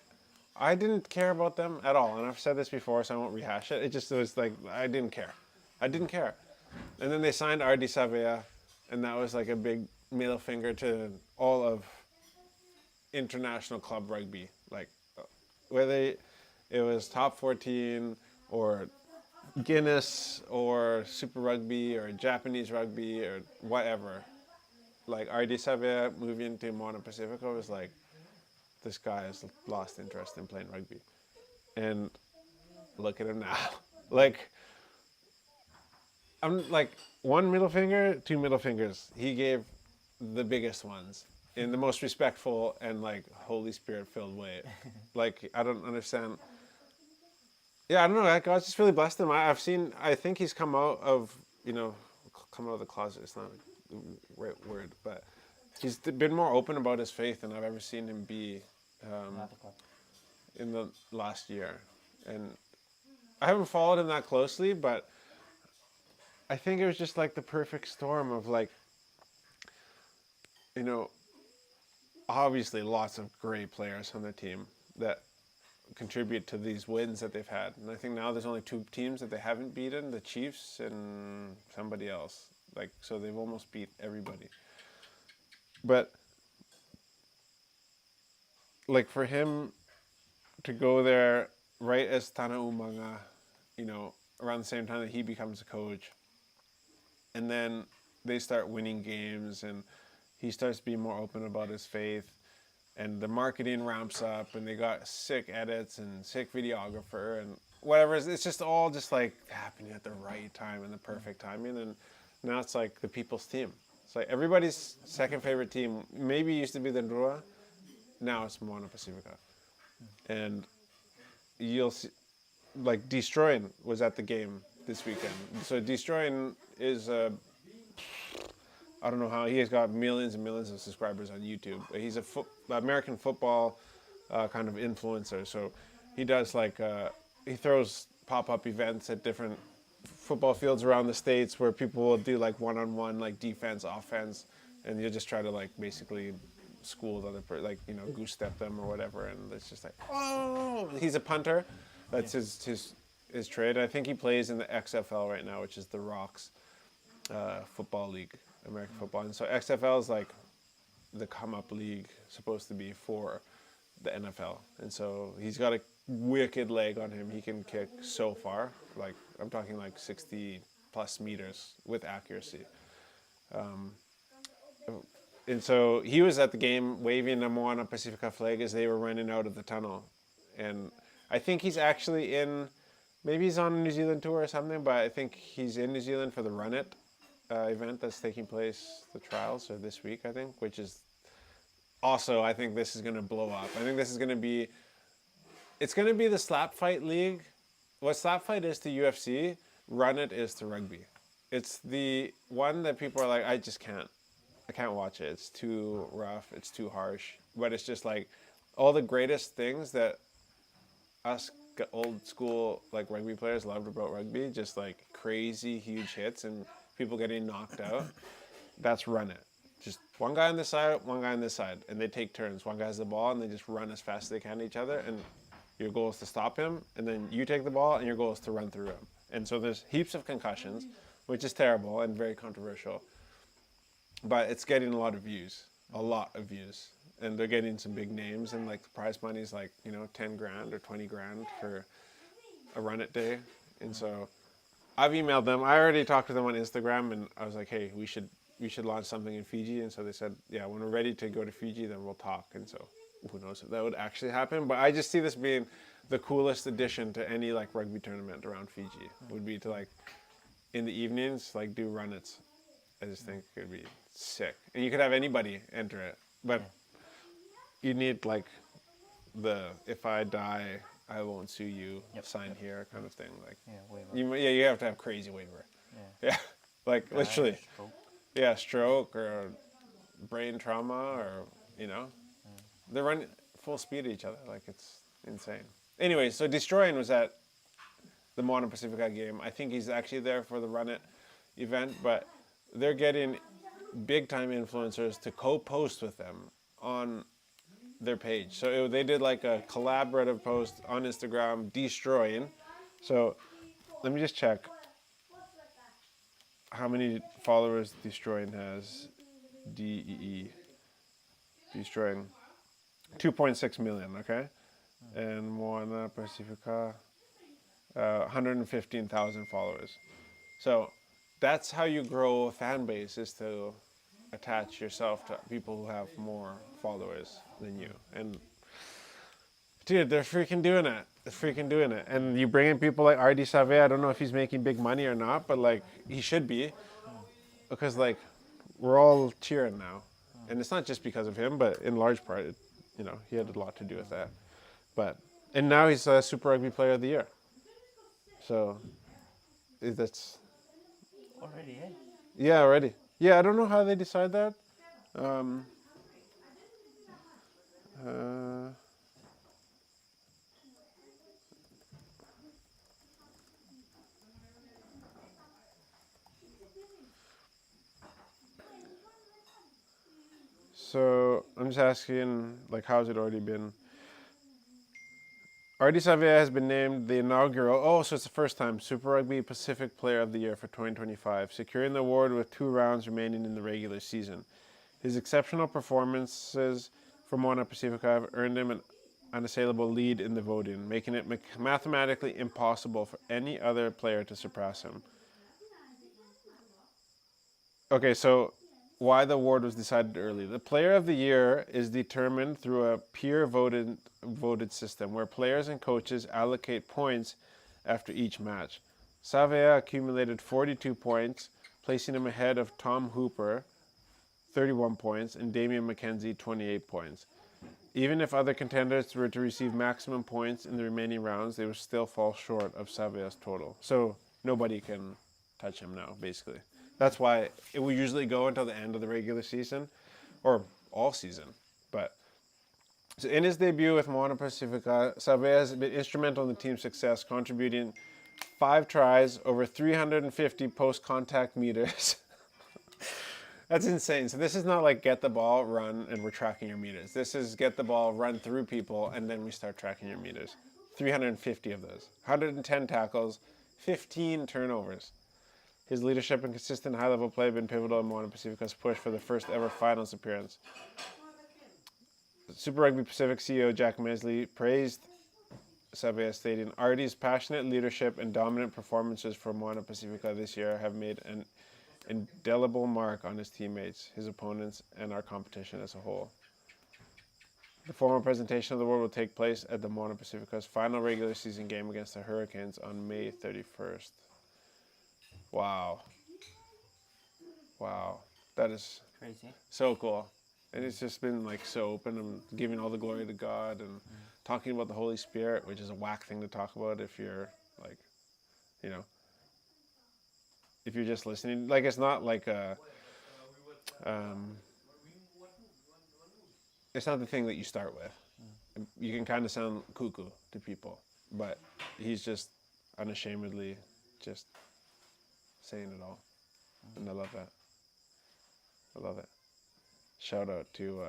I didn't care about them at all. And I've said this before, so I won't rehash it. It was like, I didn't care. And then they signed R.D. Savea, and that was like a big middle finger to all of international club rugby. Like whether it was top 14 or Guinness or Super Rugby or Japanese rugby or whatever. Like R.D. Savea moving to Moana Pacifica was like, this guy has lost interest in playing rugby. And look at him now. Like, I'm like, one middle finger, two middle fingers. He gave the biggest ones in the most respectful and like Holy Spirit filled way. Like, I don't understand. Yeah, I don't know. Like, God's just really blessed him. I think he's come out of the closet. It's not the right word, but he's been more open about his faith than I've ever seen him be in the last year. And I haven't followed him that closely, but I think it was just like the perfect storm of like, obviously lots of great players on the team that contribute to these wins that they've had. And I think now there's only two teams that they haven't beaten, the Chiefs and somebody else. Like, so they've almost beat everybody. But like for him to go there right as Tana Umanga, around the same time that he becomes a coach, and then they start winning games and he starts being more open about his faith, and the marketing ramps up and they got sick edits and sick videographer and whatever. It's just all just like happening at the right time and the perfect timing. And now it's like the people's team. It's like everybody's second favorite team. Maybe it used to be the Ndrua. Now it's Moana Pacifica. And you'll see, like Destroying was at the game this weekend. So Destroying is I don't know how, he has got millions and millions of subscribers on YouTube. He's a American football kind of influencer. So he does like, he throws pop-up events at different football fields around the States where people will do like one-on-one, like defense, offense, and you just try to like basically school the other like, goose step them or whatever. And it's just like, oh, he's a punter. That's his trade. I think he plays in the XFL right now, which is the Rocks football league, American football. And so XFL is like the come-up league, supposed to be for the NFL. And so he's got a wicked leg on him. He can kick so far. Like, I'm talking like 60 plus meters with accuracy. And so he was at the game waving a Moana Pacifica flag as they were running out of the tunnel. And I think he's actually maybe he's on a New Zealand tour or something, but I think he's in New Zealand for the Run It event that's taking place, the trials are this week, I think, which is also, I think this is going to blow up. I think this is going to be, it's going to be the slap fight league. What slap fight is to UFC, Run It is to rugby. It's the one that people are like, I I can't watch it. It's too rough. It's too harsh. But it's just like all the greatest things that us old school like rugby players loved about rugby, just like crazy huge hits and people getting knocked out. That's run it. Just one guy on this side, one guy on this side, and they take turns. One guy has the ball, and they just run as fast as they can to each other. And your goal is to stop him, and then you take the ball, and your goal is to run through him. And so there's heaps of concussions, which is terrible and very controversial. But it's getting a lot of views, and they're getting some big names. And like the prize money is like 10 grand or 20 grand for a run it day. And so I've emailed them. I already talked to them on Instagram, and I was like, hey, we should launch something in Fiji. And so they said, yeah, when we're ready to go to Fiji, then we'll talk. And so who knows if that would actually happen. But I just see this being the coolest addition to any like rugby tournament around Fiji would be to like in the evenings, like do run-its. I just think it would be sick. And you could have anybody enter it. But you need like the if I die, I won't sue you sign here kind of thing. Like waiver. you have to have crazy waiver. Yeah. Like literally. Stroke or brain trauma or they run full speed at each other. Like it's insane. Anyway, so Destroyin was at the Moana Pacifica game. I think he's actually there for the Run It event, but they're getting big time influencers to co-post with them on their page. So they did like a collaborative post on Instagram, Destroyin. So let me just check how many followers Destroyin has. DEE. Destroyin. 2.6 million, okay? And Moana Pacifica, 115,000 followers. So that's how you grow a fan base, is to attach yourself to people who have more followers than you. And dude, they're freaking doing it. And you bring in people like RD Save. I don't know if he's making big money or not, but like he should be, because like we're all cheering now. And it's not just because of him, but in large part, he had a lot to do with that. And now he's a Super Rugby Player of the Year. So that's Already, eh? yeah, already. Yeah, I don't know how they decide that. So I'm just asking, like, how's it already been? RD Savea has been named the inaugural, so it's the first time, Super Rugby Pacific Player of the Year for 2025, securing the award with 2 rounds remaining in the regular season. His exceptional performances for Moana Pacifica have earned him an unassailable lead in the voting, making it mathematically impossible for any other player to surpass him. Okay, so why the award was decided early. The Player of the Year is determined through a peer voted system where players and coaches allocate points after each match. Savea accumulated 42 points, placing him ahead of Tom Hooper, 31 points, and Damian McKenzie, 28 points. Even if other contenders were to receive maximum points in the remaining rounds, they would still fall short of Savea's total. So nobody can touch him now, basically. That's why it will usually go until the end of the regular season, or all season. But so in his debut with Moana Pacifica, Savea has been instrumental in the team's success, contributing 5 tries, over 350 post-contact meters. That's insane. So this is not like get the ball, run, and we're tracking your meters. This is get the ball, run through people, and then we start tracking your meters. 350 of those. 110 tackles, 15 turnovers. His leadership and consistent high-level play have been pivotal in Moana Pacifica's push for the first ever finals appearance. Super Rugby Pacific CEO Jack Mesley praised Savea, stating, "RD's passionate leadership and dominant performances for Moana Pacifica this year have made an indelible mark on his teammates, his opponents, and our competition as a whole." The formal presentation of the award will take place at the Moana Pacifica's final regular season game against the Hurricanes on May 31st. Wow. That is Crazy. so cool. And it's just been like so open and giving all the glory to God and talking about the Holy Spirit, which is a whack thing to talk about if you're like, if you're just listening. Like it's not like it's not the thing that you start with. You can kind of sound cuckoo to people, but he's just unashamedly just saying it all, and I love that. I love it. Shout out to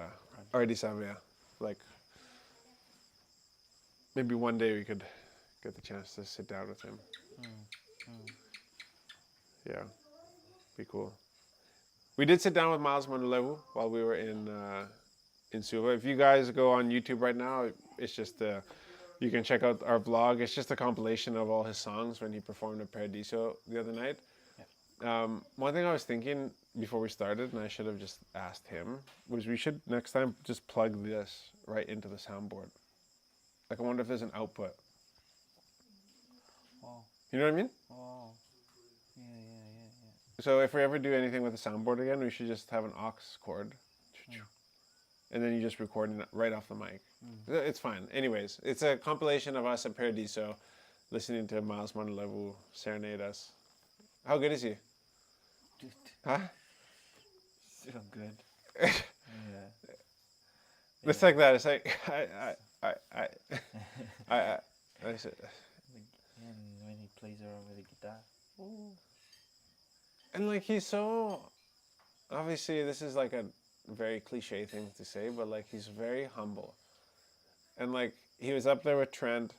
Artie Savia. Like, maybe one day we could get the chance to sit down with him. Yeah, be cool. We did sit down with Miles Manulevu while we were in Suva. If you guys go on YouTube right now, it's just you can check out our vlog. It's just a compilation of all his songs when he performed at Paradiso the other night. One thing I was thinking before we started, and I should have just asked him, was we should next time just plug this right into the soundboard. Like, I wonder if there's an output. Oh, You know what I mean? oh. Yeah. So if we ever do anything with the soundboard again, we should just have an aux cord. And then you just record it right off the mic. It's fine. Anyways, it's a compilation of us at Paradiso listening to Miles Manulevu serenade us. How good is he? Dude, Huh? so good. Yeah. It's like that. It's like I said, And when he plays around with the guitar. Ooh. and like he's so, obviously this is like a very cliche thing to say, but like he's very humble. And like he was up there with Trent.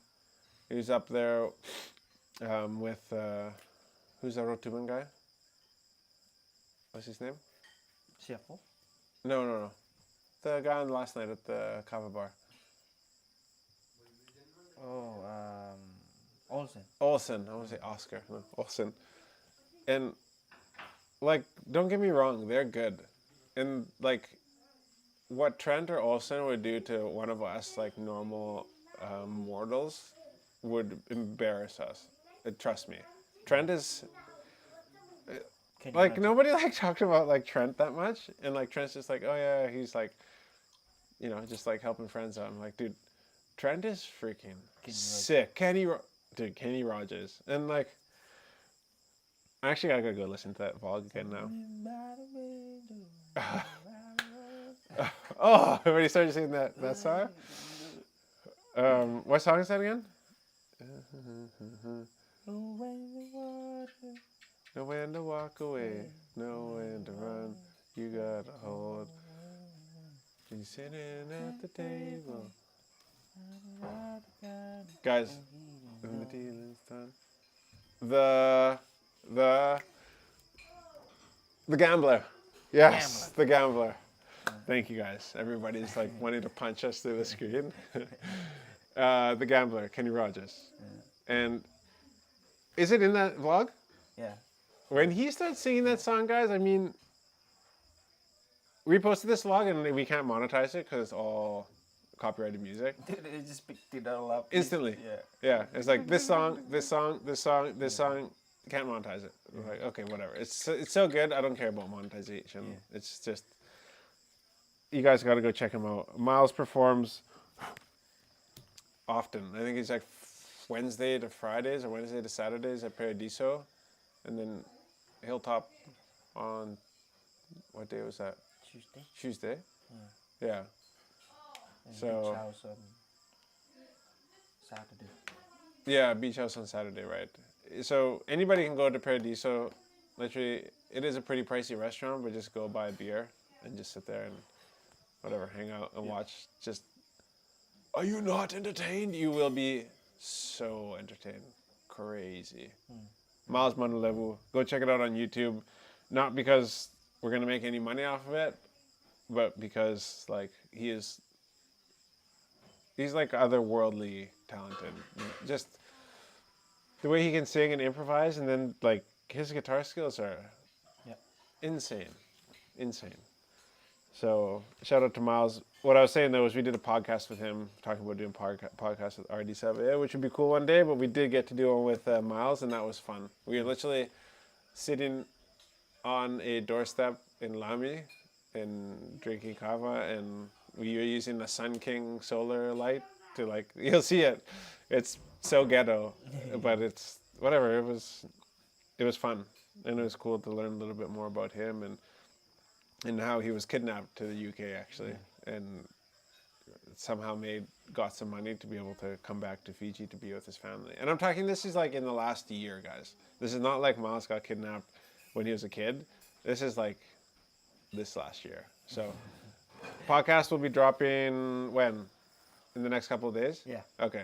He was up there with who's that Rotuman guy? What's his name? Shuffle? No. The guy on last night at the Kava bar. Oh, Olsen. Olsen. I want to say Oscar. No, Olsen. And like, don't get me wrong, they're good. And like, what Trent or Olsen would do to one of us, like normal mortals, would embarrass us. Trust me. Trent is Can you like, imagine? nobody like talked about like Trent that much, and like Trent's just like, oh yeah, he's like, just like helping friends out. I'm like, dude, Trent is freaking sick. Kenny Rogers, and like, I actually gotta go listen to that vlog again now. Oh, everybody started singing that song. What song is that again? Know when to walk away, know when to run. You gotta hold. You sitting at the table, guys. When the dealing's done. The Gambler. Yes, The Gambler. Thank you guys. Everybody's like wanting to punch us through the screen. The Gambler, Kenny Rogers. And is it in that vlog? Yeah. When he starts singing that song, guys, I mean, we posted this vlog and we can't monetize it because it's all copyrighted music. Dude, it just picked it all up. Instantly. Yeah. Yeah, it's like this song, can't monetize it. We're like, okay, whatever. It's so good, I don't care about monetization. Yeah. It's just, you guys got to go check him out. Miles performs often. I think he's like Wednesday to Fridays or Wednesday to Saturdays at Paradiso. And then Hilltop on, what day was that? Tuesday. Tuesday? Yeah. And So- Beach House on Saturday. Yeah, Beach House on Saturday, right. So anybody can go to Paradiso. Literally, it is a pretty pricey restaurant, but just go buy a beer and just sit there and whatever, hang out and watch. Just, are you not entertained? You will be so entertained. Crazy. Miles Manulevu. Go check it out on YouTube. Not because we're going to make any money off of it, but because like he's like otherworldly talented. Just the way he can sing and improvise, and then like his guitar skills are insane. So shout out to Miles. What I was saying though is we did a podcast with him talking about doing podcast with RD7, which would be cool one day, but we did get to do one with Miles, and that was fun. We were literally sitting on a doorstep in Lamy and drinking kava, and we were using the Sun King solar light to like, you'll see it. It's so ghetto, but it's whatever. It was fun, and it was cool to learn a little bit more about him. And and how he was kidnapped to the UK actually, and somehow got some money to be able to come back to Fiji to be with his family. And I'm talking, this is like in the last year, guys. This is not like Miles got kidnapped when he was a kid. This is like this last year. So podcast will be dropping when? In the next couple of days? Yeah. Okay.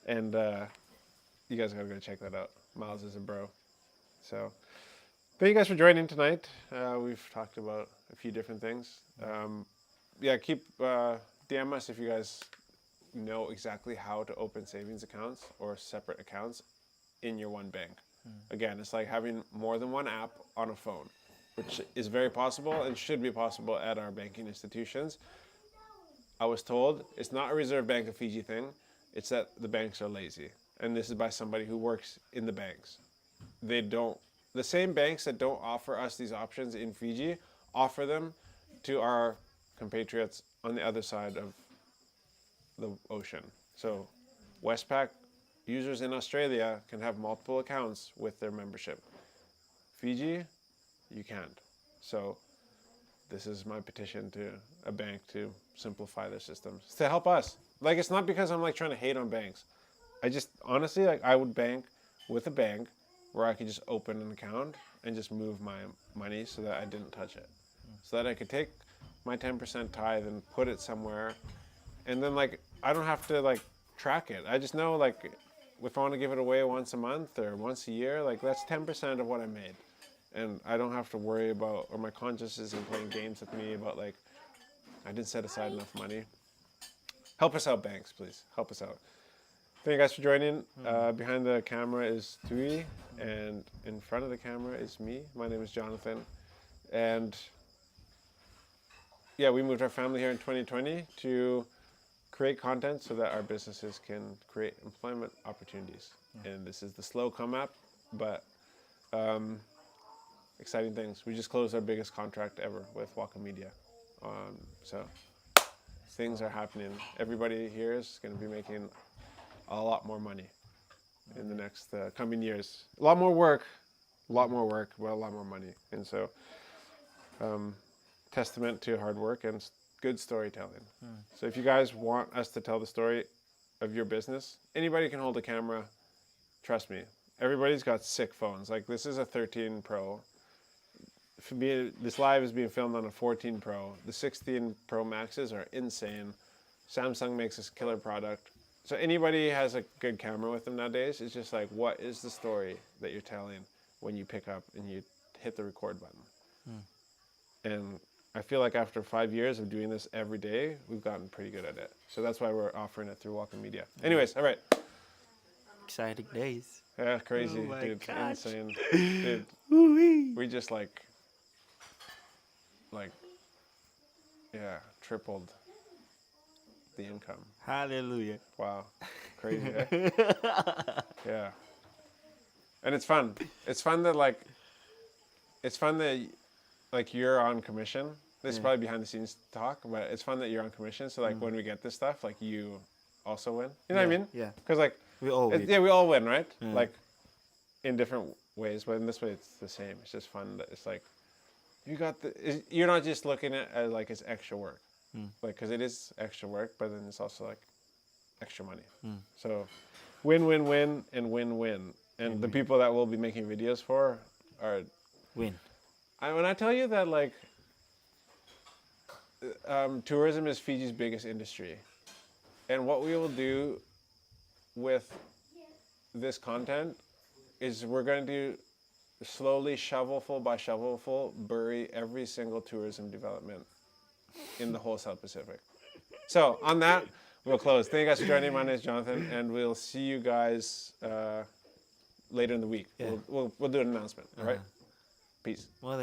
And you guys gotta go check that out. Miles is a bro. So thank you guys for joining tonight. We've talked about a few different things. Yeah, keep DM us if you guys know exactly how to open savings accounts or separate accounts in your one bank. Again, it's like having more than one app on a phone, which is very possible and should be possible at our banking institutions. I was told it's not a Reserve Bank of Fiji thing, it's that the banks are lazy. And this is by somebody who works in the banks. The same banks that don't offer us these options in Fiji offer them to our compatriots on the other side of the ocean. So Westpac users in Australia can have multiple accounts with their membership. Fiji, you can't. So this is my petition to a bank to simplify their systems, to help us. Like, it's not because I'm like trying to hate on banks. I just honestly, like, I would bank with a bank where I could just open an account and just move my money so that I didn't touch it. So that I could take my 10% tithe and put it somewhere. And then like, I don't have to like track it. I just know like, if I want to give it away once a month or once a year, like that's 10% of what I made. And I don't have to worry about, or my conscience isn't playing games with me about like, I didn't set aside enough money. Help us out, banks, please. Help us out. Thank you guys for joining. Behind the camera is Tui, and in front of the camera is me. My name is Jonathan. And yeah, we moved our family here in 2020 to create content so that our businesses can create employment opportunities. And this is the slow come up, but exciting things. We just closed our biggest contract ever with Waka Media. So things are happening. Everybody here is going to be making a lot more money in the next coming years. A lot more work, but a lot more money. And so testament to hard work and good storytelling. So if you guys want us to tell the story of your business, anybody can hold a camera. Trust me, everybody's got sick phones. Like this is a 13 Pro. This live is being filmed on a 14 Pro. The 16 Pro Maxes are insane. Samsung makes this killer product. So anybody has a good camera with them nowadays. It's just like, what is the story that you're telling when you pick up and you hit the record button? And I feel like after 5 years of doing this every day, we've gotten pretty good at it. So that's why we're offering it through Welcome Media. Anyways, all right. Exciting days. Yeah, crazy, Oh my dude. gosh. Insane. Dude, we just like, yeah, tripled the income. Hallelujah. Wow. Crazy, eh? Yeah. And it's fun. It's fun that you're on commission. This is probably behind the scenes talk, but it's fun that you're on commission. So like when we get this stuff, like you also win. You know what I mean? Yeah. Because like We all win. yeah, we all win, right? Like in different ways, but in this way it's the same. It's just fun that it's like you're not just looking at it like it's extra work. Like, because it is extra work, but then it's also like extra money. So win, win, win, and win, win. And the people that we'll be making videos for are Win. when I tell you that like tourism is Fiji's biggest industry, and what we will do with this content is we're going to slowly, shovelful by shovelful, bury every single tourism development in the whole South Pacific. So on that, we'll close. Thank you guys for joining. My name is Jonathan, and we'll see you guys later in the week. Yeah. We'll do an announcement. All right. Peace. Well,